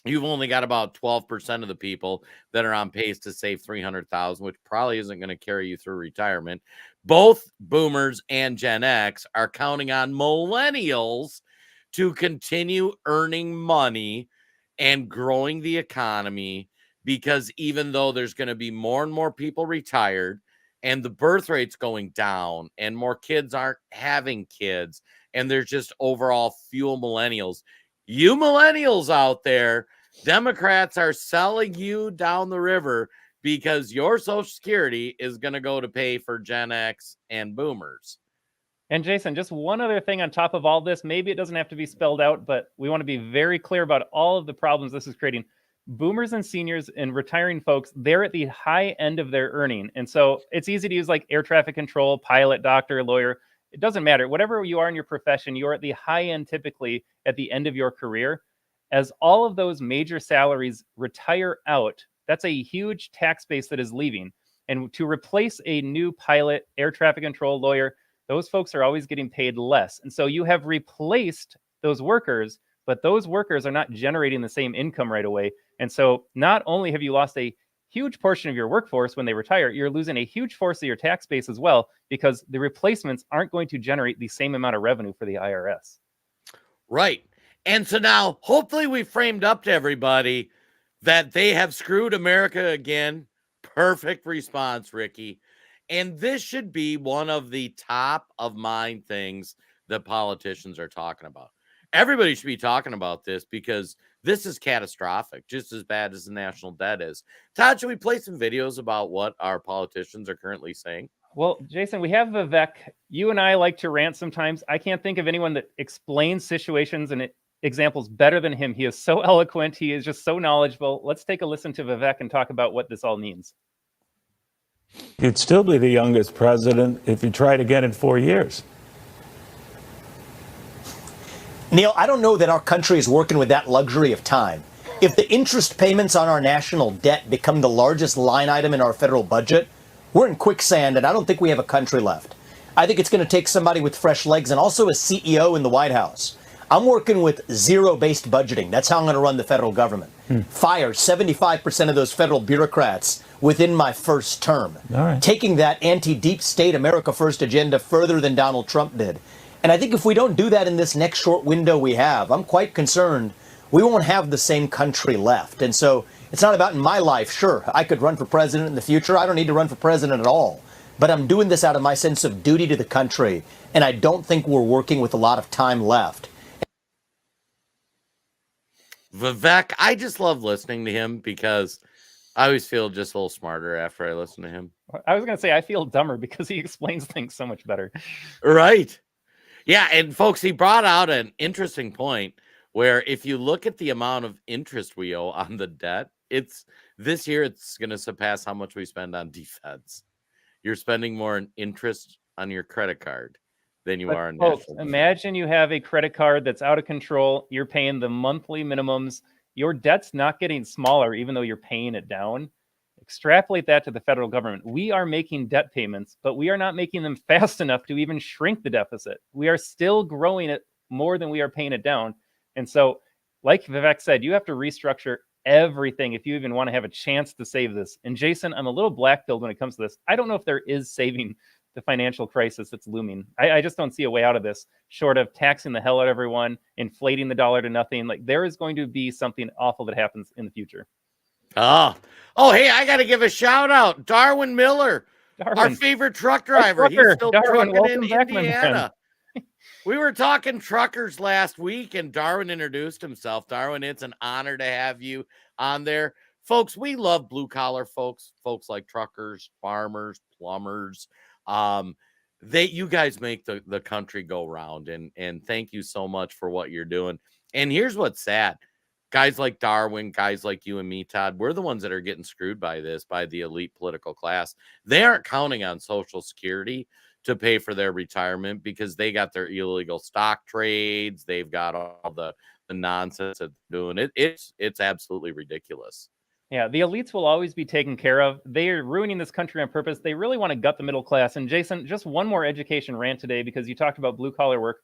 you've only got about 12% of the people that are on pace to save 300,000, which probably isn't going to carry you through retirement. Both boomers and Gen X are counting on millennials to continue earning money and growing the economy, because even though there's going to be more and more people retired and the birth rate's going down and more kids aren't having kids and there's just overall fewer millennials, you millennials out there, Democrats are selling you down the river because your Social Security is going to go to pay for Gen X and boomers. And Jason, just one other thing on top of all this, maybe it doesn't have to be spelled out, but we want to be very clear about all of the problems this is creating. Boomers and seniors and retiring folks, they're at the high end of their earning. And so it's easy to use like air traffic control, pilot, doctor, lawyer. It doesn't matter. Whatever you are in your profession, you're at the high end typically at the end of your career. As all of those major salaries retire out, that's a huge tax base that is leaving. And to replace a new pilot, air traffic control, lawyer, those folks are always getting paid less. And so you have replaced those workers, but those workers are not generating the same income right away. And so not only have you lost a huge portion of your workforce when they retire, you're losing a huge force of your tax base as well, because the replacements aren't going to generate the same amount of revenue for the IRS. Right. And so now hopefully we framed up to everybody that they have screwed America again. Perfect response, Ricky. And this should be one of the top of mind things that politicians are talking about. Everybody should be talking about this because this is catastrophic, just as bad as the national debt is. Todd, should we play some videos about what our politicians are currently saying? Well, Jason, we have Vivek. You and I like to rant sometimes. I can't think of anyone that explains situations and examples better than him. He is so eloquent. He is just so knowledgeable. Let's take a listen to Vivek and talk about what this all means. You'd still be the youngest president if you tried again in 4 years. Neil, I don't know that our country is working with that luxury of time. If the interest payments on our national debt become the largest line item in our federal budget, we're in quicksand, and I don't think we have a country left. I think it's going to take somebody with fresh legs and also a CEO in the White House. I'm working with zero-based budgeting. That's how I'm going to run the federal government. Fire 75% of those federal bureaucrats within my first term. All right. Taking that anti-deep state America First agenda further than Donald Trump did. And I think if we don't do that in this next short window we have, I'm quite concerned we won't have the same country left. And so it's not about in my life. Sure, I could run for president in the future. I don't need to run for president at all. But I'm doing this out of my sense of duty to the country. And I don't think we're working with a lot of time left. Vivek, I just love listening to him because I always feel just a little smarter after I listen to him. I was going to say I feel dumber because he explains things so much better. Right. Yeah, and folks, he brought out an interesting point where if you look at the amount of interest we owe on the debt, it's this year it's going to surpass how much we spend on defense. You're spending more in interest on your credit card than you are on folks, national defense. imagine you have a credit card that's out of control. You're paying the monthly minimums. Your debt's not getting smaller, even though you're paying it down. extrapolate that to the federal government. We are making debt payments, but we are not making them fast enough to even shrink the deficit. We are still growing it more than we are paying it down. And so, like Vivek said, you have to restructure everything if you even want to have a chance to save this. And Jason, I'm a little black-pilled when it comes to this. I don't know if there is saving the financial crisis that's looming. I just don't see a way out of this, short of taxing the hell out of everyone, inflating the dollar to nothing. Like, there is going to be something awful that happens in the future. Oh, hey, I got to give a shout out. Darwin Miller, our favorite truck driver. Hey, trucker. He's still Darwin, trucking in welcome back, my man. Indiana. We were talking truckers last week, and Darwin introduced himself. Darwin, it's an honor to have you on there. Folks, we love blue-collar folks like truckers, farmers, plumbers. You guys make the country go round, and thank you so much for what you're doing. And here's what's sad. Guys like Darwin, guys like you and me, Todd, we're the ones that are getting screwed by this, by the elite political class. They aren't counting on Social Security to pay for their retirement because they got their illegal stock trades. They've got all the nonsense that they're doing. It's absolutely ridiculous. Yeah, the elites will always be taken care of. They are ruining this country on purpose. They really want to gut the middle class. And Jason, just one more education rant today because you talked about blue-collar work.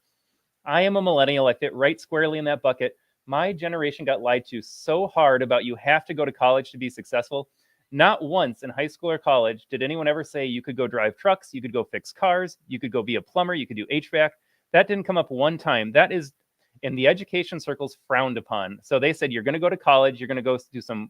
I am a millennial. I fit right squarely in that bucket. My generation got lied to so hard about you have to go to college to be successful. Not once in high school or college did anyone ever say you could go drive trucks, you could go fix cars, you could go be a plumber, you could do HVAC. That didn't come up one time. That is, in the education circles, frowned upon. So they said, you're going to go to college, you're going to go do some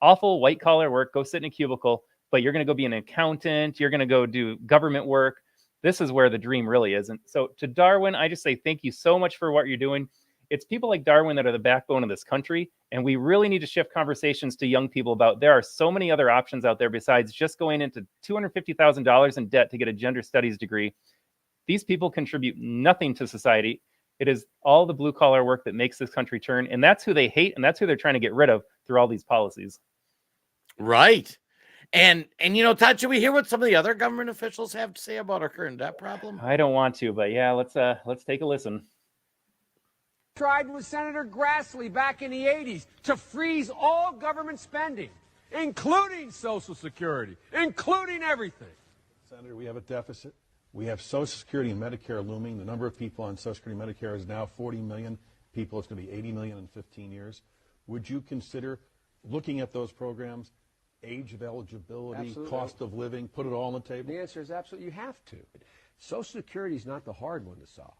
awful white-collar work, go sit in a cubicle, but you're going to go be an accountant, you're going to go do government work. This is where the dream really is. And so to Darwin, I just say thank you so much for what you're doing. It's people like Darwin that are the backbone of this country, and we really need to shift conversations to young people about there are so many other options out there besides just going into $250,000 in debt to get a gender studies degree. These people contribute nothing to society. It is all the blue-collar work that makes this country turn, and that's who they hate, and that's who they're trying to get rid of through all these policies. Right. And Todd, should we hear what some of the other government officials have to say about our current debt problem? I don't want to, but yeah, let's take a listen. Tried with Senator Grassley back in the 80s to freeze all government spending, including Social Security, including everything. Senator, we have a deficit. We have Social Security and Medicare looming. The number of people on Social Security and Medicare is now 40 million people. It's going to be 80 million in 15 years. Would you consider looking at those programs, age of eligibility, absolutely, cost of living, put it all on the table? The answer is absolutely, you have to. Social Security is not the hard one to solve.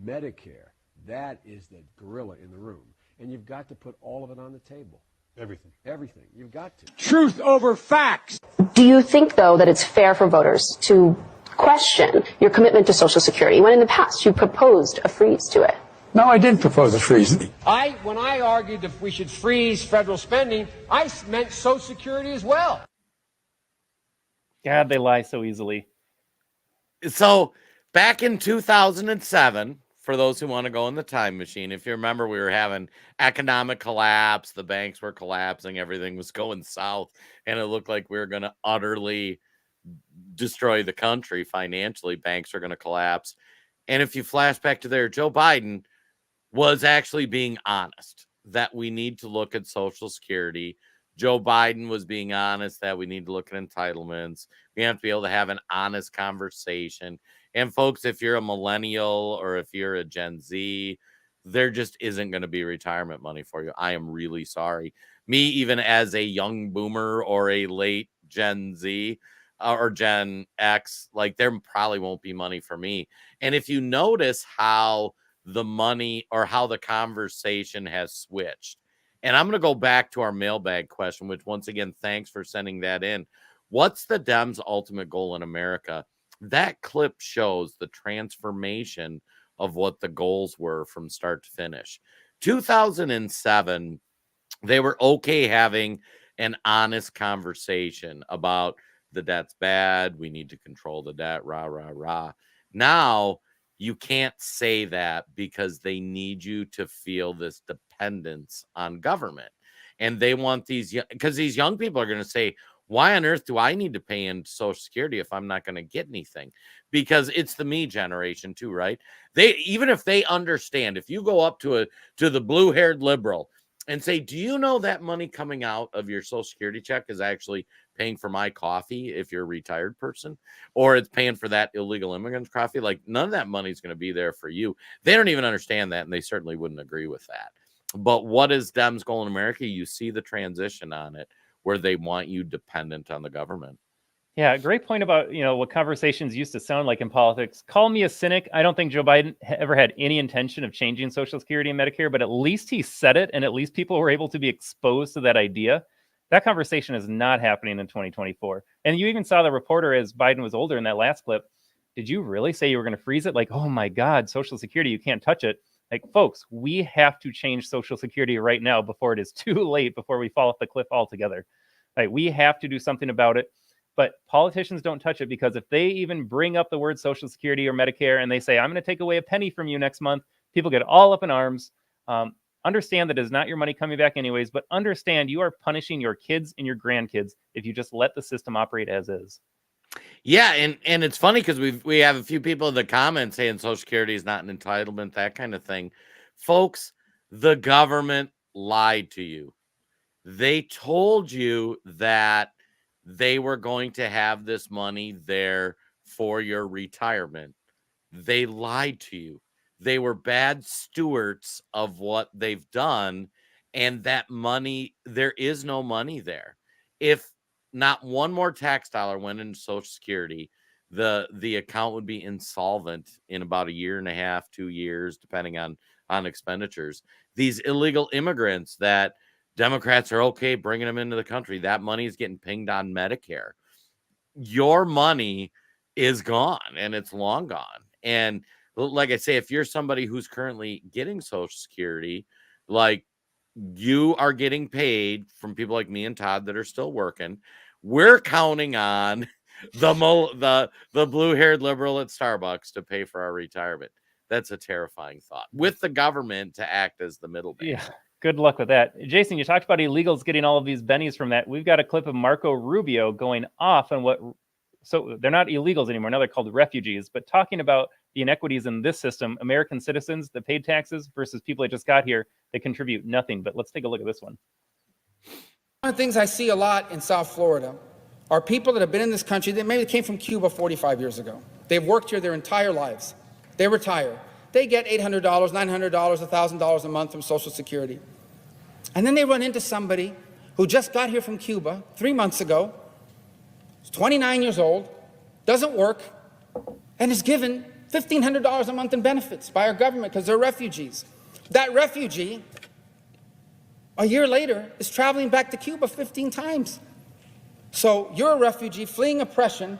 Medicare, that is the gorilla in the room. And you've got to put all of it on the table. Everything. Everything. You've got to. Truth over facts. Do you think, though, that it's fair for voters to question your commitment to Social Security when in the past you proposed a freeze to it? No, I didn't propose a freeze. When I argued that we should freeze federal spending, I meant Social Security as well. God, they lie so easily. So back in 2007, for those who want to go in the time machine, if you remember, we were having economic collapse. The banks were collapsing. Everything was going south. And it looked like we were going to utterly destroy the country financially. Banks are going to collapse. And if you flash back to there, Joe Biden was actually being honest that we need to look at Social Security. Joe Biden was being honest that we need to look at entitlements. We have to be able to have an honest conversation. And folks, if you're a millennial or if you're a Gen Z, there just isn't going to be retirement money for you. I am really sorry. Me, even as a young boomer or a late Gen Z or Gen X, like there probably won't be money for me. And if you notice how the money or how the conversation has switched, and I'm going to go back to our mailbag question, which once again, thanks for sending that in. What's the Dems' ultimate goal in America? That clip shows the transformation of what the goals were from start to finish. 2007, they were okay having an honest conversation about the debt's bad. We need to control the debt, rah, rah, rah. Now, you can't say that because they need you to feel this dependence on government. And they want because these young people are going to say, why on earth do I need to pay into Social Security if I'm not going to get anything? Because it's the me generation too, right? Even if they understand, if you go up to the blue-haired liberal and say, do you know that money coming out of your Social Security check is actually paying for my coffee if you're a retired person, or it's paying for that illegal immigrant's coffee? Like, none of that money is going to be there for you. They don't even understand that, and they certainly wouldn't agree with that. But what is Dems' goal in America? You see the transition on it, where they want you dependent on the government. Yeah, great point about, what conversations used to sound like in politics. Call me a cynic. I don't think Joe Biden ever had any intention of changing Social Security and Medicare, but at least he said it, and at least people were able to be exposed to that idea. That conversation is not happening in 2024. And you even saw the reporter as Biden was older in that last clip. Did you really say you were going to freeze it? Like, oh my God, Social Security, you can't touch it. Like, folks, we have to change Social Security right now before it is too late, before we fall off the cliff altogether. Like, we have to do something about it. But politicians don't touch it, because if they even bring up the word Social Security or Medicare and they say, I'm going to take away a penny from you next month, people get all up in arms. Understand that it is not your money coming back anyways, but understand you are punishing your kids and your grandkids if you just let the system operate as is. Yeah, and it's funny because we have a few people in the comments saying Social Security is not an entitlement, that kind of thing. Folks, the government lied to you. They told you that they were going to have this money there for your retirement. They lied to you. They were bad stewards of what they've done, and that money, there is no money there. If not one more tax dollar went into Social Security, the account would be insolvent in about a year and a half, 2 years, depending on expenditures. These illegal immigrants that Democrats are okay bringing them into the country, that money is getting pinged on Medicare. Your money is gone, and it's long gone. And like I say, if you're somebody who's currently getting Social Security, like, you are getting paid from people like me and Todd that are still working. We're counting on the blue-haired liberal at Starbucks to pay for our retirement. That's a terrifying thought, with the government to act as the middleman. Yeah, good luck with that. Jason, you talked about illegals getting all of these bennies from that. We've got a clip of Marco Rubio going off on so they're not illegals anymore. Now they're called refugees, but talking about the inequities in this system, American citizens that paid taxes versus people that just got here, they contribute nothing. But let's take a look at this one. One of the things I see a lot in South Florida are people that have been in this country that maybe came from Cuba 45 years ago. They've worked here their entire lives. They retire. They get $800, $900, $1,000 a month from Social Security. And then they run into somebody who just got here from Cuba 3 months ago, is 29 years old, doesn't work, and is given $1,500 a month in benefits by our government because they're refugees. That refugee, a year later, is traveling back to Cuba 15 times. So you're a refugee fleeing oppression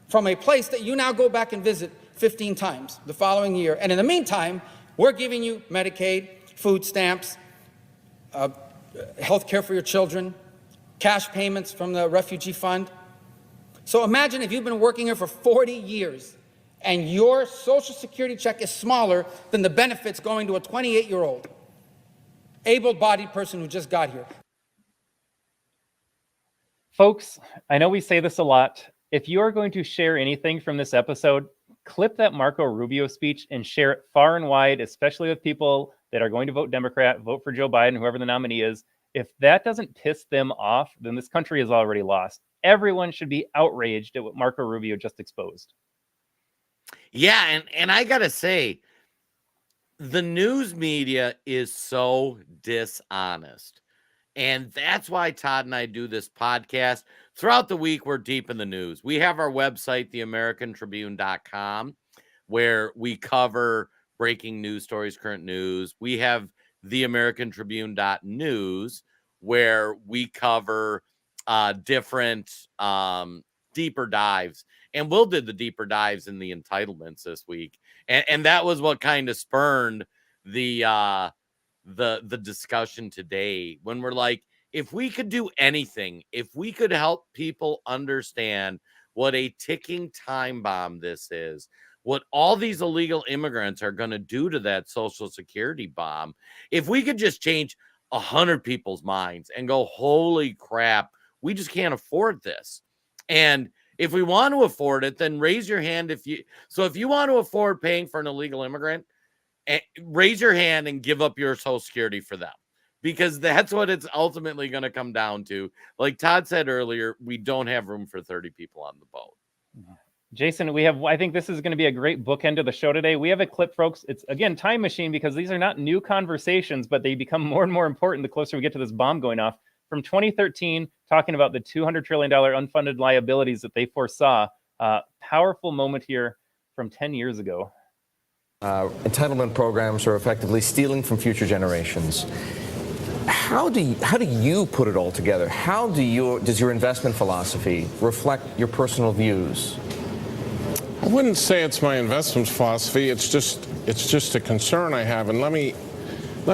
from a place that you now go back and visit 15 times the following year. And in the meantime, we're giving you Medicaid, food stamps, health care for your children, cash payments from the refugee fund. So imagine if you've been working here for 40 years and your Social Security check is smaller than the benefits going to a 28-year-old able-bodied person who just got here. Folks, I know we say this a lot. If you are going to share anything from this episode, clip that Marco Rubio speech and share it far and wide, especially with people that are going to vote Democrat, vote for Joe Biden, whoever the nominee is. If that doesn't piss them off, then this country is already lost. Everyone should be outraged at what Marco Rubio just exposed. Yeah, and I gotta say, the news media is so dishonest. And that's why Todd and I do this podcast. Throughout the week, we're deep in the news. We have our website, theamericantribune.com, where we cover breaking news stories, current news. We have theamericantribune.news, where we cover different deeper dives. And Will did the deeper dives in the entitlements this week. And that was what kind of spurned the discussion today, when we're like, if we could do anything, if we could help people understand what a ticking time bomb this is, what all these illegal immigrants are going to do to that Social Security bomb, if we could just change 100 people's minds and go, holy crap, we just can't afford this. And if we want to afford it, then raise your hand. If you want to afford paying for an illegal immigrant, raise your hand and give up your Social Security for them. because that's what it's ultimately going to come down to. Like Todd said earlier, we don't have room for 30 people on the boat. Jason, I think this is going to be a great bookend to the show today. We have a clip, folks. It's, again, time machine, because these are not new conversations, but they become more and more important the closer we get to this bomb going off. From 2013, talking about the $200 trillion unfunded liabilities that they foresaw. Powerful moment here from 10 years ago. Entitlement programs are effectively stealing from future generations. How do you put it all together? Does your investment philosophy reflect your personal views? I wouldn't say it's my investment philosophy. It's just a concern I have. And let me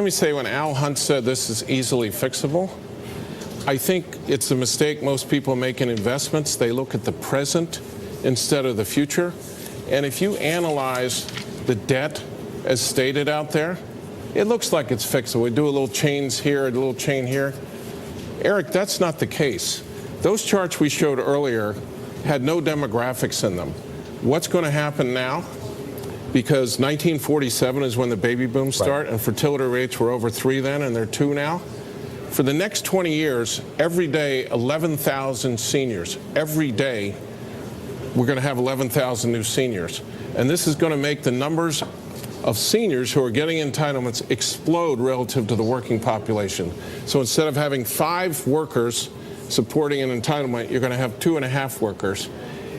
say, when Al Hunt said this is easily fixable, I think it's a mistake most people make in investments. They look at the present instead of the future. And if you analyze the debt as stated out there, it looks like it's fixable. We do a little chains here, a little chain here. Eric, that's not the case. Those charts we showed earlier had no demographics in them. What's going to happen now? Because 1947 is when the baby booms start, and fertility rates were over 3 then, and they're 2 now. For the next 20 years, every day, 11,000 seniors. Every day, we're going to have 11,000 new seniors. And this is going to make the numbers of seniors who are getting entitlements explode relative to the working population. So instead of having 5 workers supporting an entitlement, you're going to have 2.5 workers.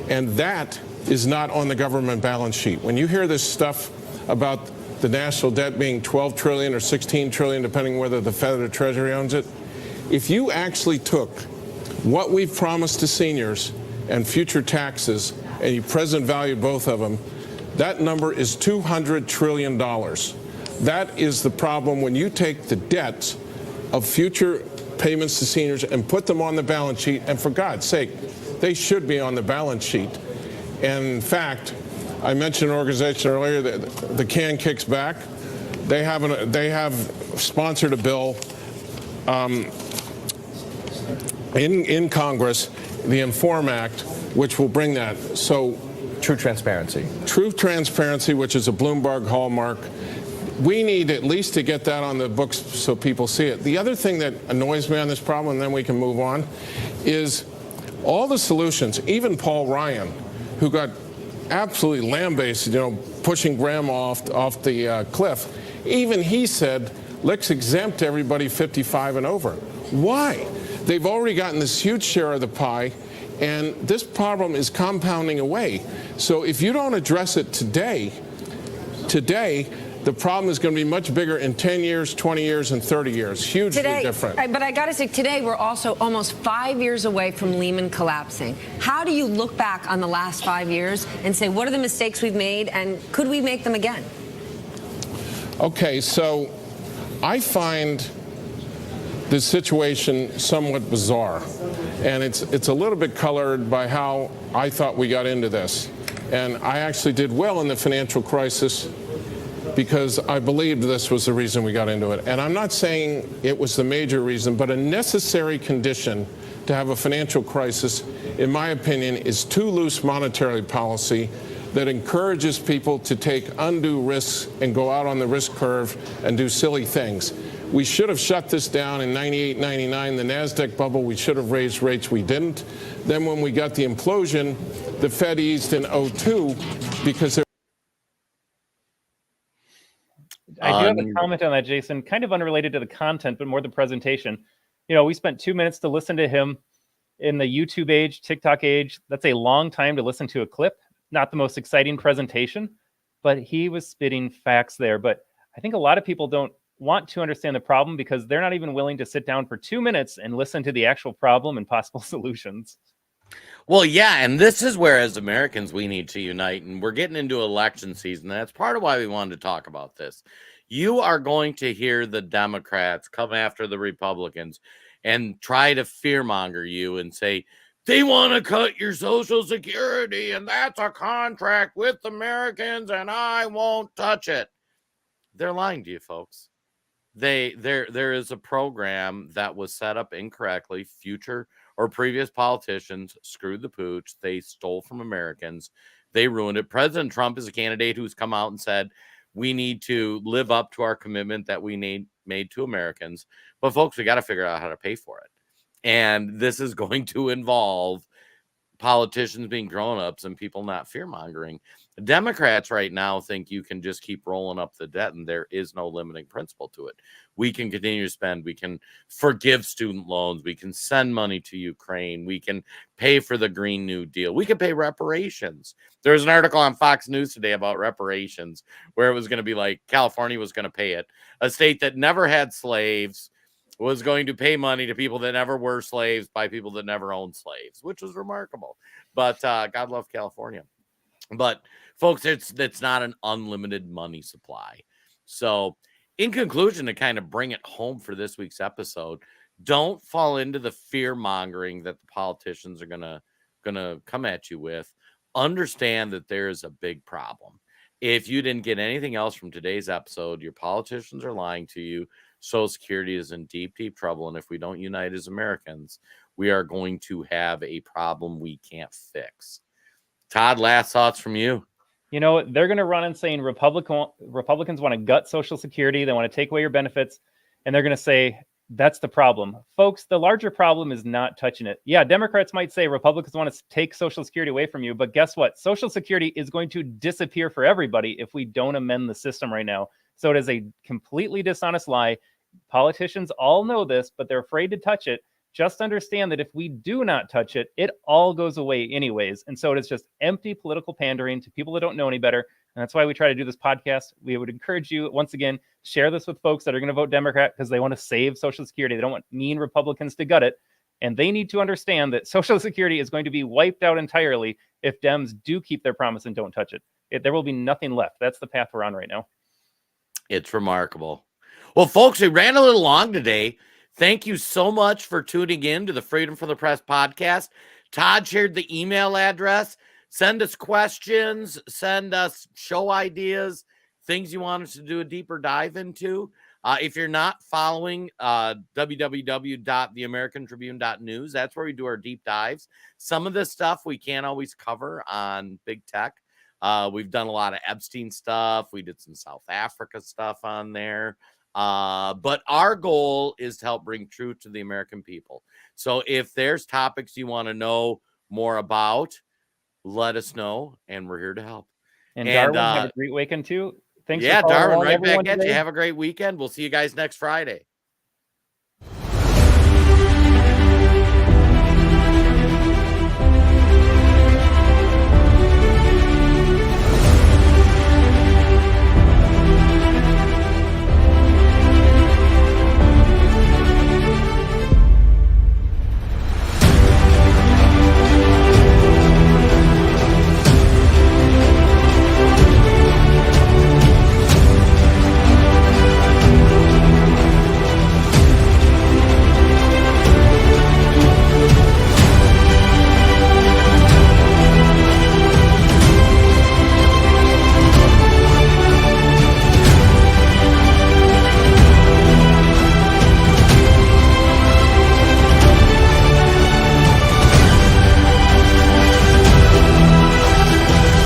And that is not on the government balance sheet. When you hear this stuff about the national debt being 12 trillion or 16 trillion, depending whether the Fed or Treasury owns it, if you actually took what we've promised to seniors and future taxes, and you present value both of them, that number is $200 trillion. That is the problem when you take the debts of future payments to seniors and put them on the balance sheet, and for God's sake, they should be on the balance sheet. And in fact, I mentioned an organization earlier, the Can Kicks Back. They have sponsored a bill in Congress, the Inform Act, which will bring that. So true transparency. True transparency, which is a Bloomberg hallmark. We need at least to get that on the books so people see it. The other thing that annoys me on this problem, and then we can move on, is all the solutions, even Paul Ryan, who got absolutely lambasted, pushing grandma off the cliff, even he said, let's exempt everybody 55 and over. Why? They've already gotten this huge share of the pie, and this problem is compounding away. So if you don't address it today, the problem is going to be much bigger in 10 years, 20 years, and 30 years. Hugely different. But I got to say, today we're also almost 5 years away from Lehman collapsing. How do you look back on the last 5 years and say, what are the mistakes we've made, and could we make them again? Okay, so I find this situation somewhat bizarre, and it's a little bit colored by how I thought we got into this. And I actually did well in the financial crisis because I believed this was the reason we got into it. And I'm not saying it was the major reason, but a necessary condition to have a financial crisis, in my opinion, is too loose monetary policy that encourages people to take undue risks and go out on the risk curve and do silly things. We should have shut this down in 98, 99, the NASDAQ bubble. We should have raised rates. We didn't. Then when we got the implosion, the Fed eased in 02 because I do have a comment on that, Jason, kind of unrelated to the content, but more the presentation. We spent 2 minutes to listen to him in the YouTube age, TikTok age. That's a long time to listen to a clip. Not the most exciting presentation, but he was spitting facts there. But I think a lot of people don't want to understand the problem because they're not even willing to sit down for 2 minutes and listen to the actual problem and possible solutions. Well, yeah, and this is where, as Americans, we need to unite, and we're getting into election season. That's part of why we wanted to talk about this. You are going to hear the Democrats come after the Republicans and try to fearmonger you and say, they want to cut your Social Security, and that's a contract with Americans, and I won't touch it. They're lying to you, folks. There is a program that was set up incorrectly. Future or previous politicians screwed the pooch. They stole from Americans. They ruined it. President Trump is a candidate who's come out and said, we need to live up to our commitment that we made to Americans. But folks, we got to figure out how to pay for it. And this is going to involve politicians being grown-ups and people not fear-mongering. Democrats right now think you can just keep rolling up the debt and there is no limiting principle to it. We can continue to spend. We can forgive student loans. We can send money to Ukraine. We can pay for the Green New Deal. We can pay reparations. There's an article on Fox News today about reparations where it was going to be like California was going to pay it. A state that never had slaves was going to pay money to people that never were slaves by people that never owned slaves, which was remarkable. But God love California. But folks, it's not an unlimited money supply. So in conclusion, to kind of bring it home for this week's episode, don't fall into the fear mongering that the politicians are gonna come at you with. Understand that there is a big problem. If you didn't get anything else from today's episode, your politicians are lying to you. Social Security is in deep, deep trouble. And if we don't unite as Americans, we are going to have a problem we can't fix. Todd, last thoughts from you. You know, they're going to run and saying Republicans want to gut Social Security. They want to take away your benefits. And they're going to say, that's the problem. Folks, the larger problem is not touching it. Yeah, Democrats might say Republicans want to take Social Security away from you. But guess what? Social Security is going to disappear for everybody if we don't amend the system right now. So it is a completely dishonest lie. Politicians all know this, but they're afraid to touch it. Just understand that if we do not touch it, it all goes away anyways. And so it is just empty political pandering to people that don't know any better. And that's why we try to do this podcast. We would encourage you, once again, share this with folks that are going to vote Democrat because they want to save Social Security. They don't want mean Republicans to gut it. And they need to understand that Social Security is going to be wiped out entirely if Dems do keep their promise and don't touch it. There will be nothing left. That's the path we're on right now. It's remarkable. Well, folks, we ran a little long today. Thank you so much for tuning in to the Freedom from the Press podcast. Todd shared the email address. Send us questions. Send us show ideas, things you want us to do a deeper dive into. If you're not following www.theamericantribune.news, that's where we do our deep dives. Some of this stuff we can't always cover on big tech. We've done a lot of Epstein stuff. We did some South Africa stuff on there. But our goal is to help bring truth to the American people. So if there's topics you want to know more about, let us know, and we're here to help. And Darwin, have a great weekend too. Thanks. Yeah, for Darwin, right back at you. Have a great weekend. We'll see you guys next Friday.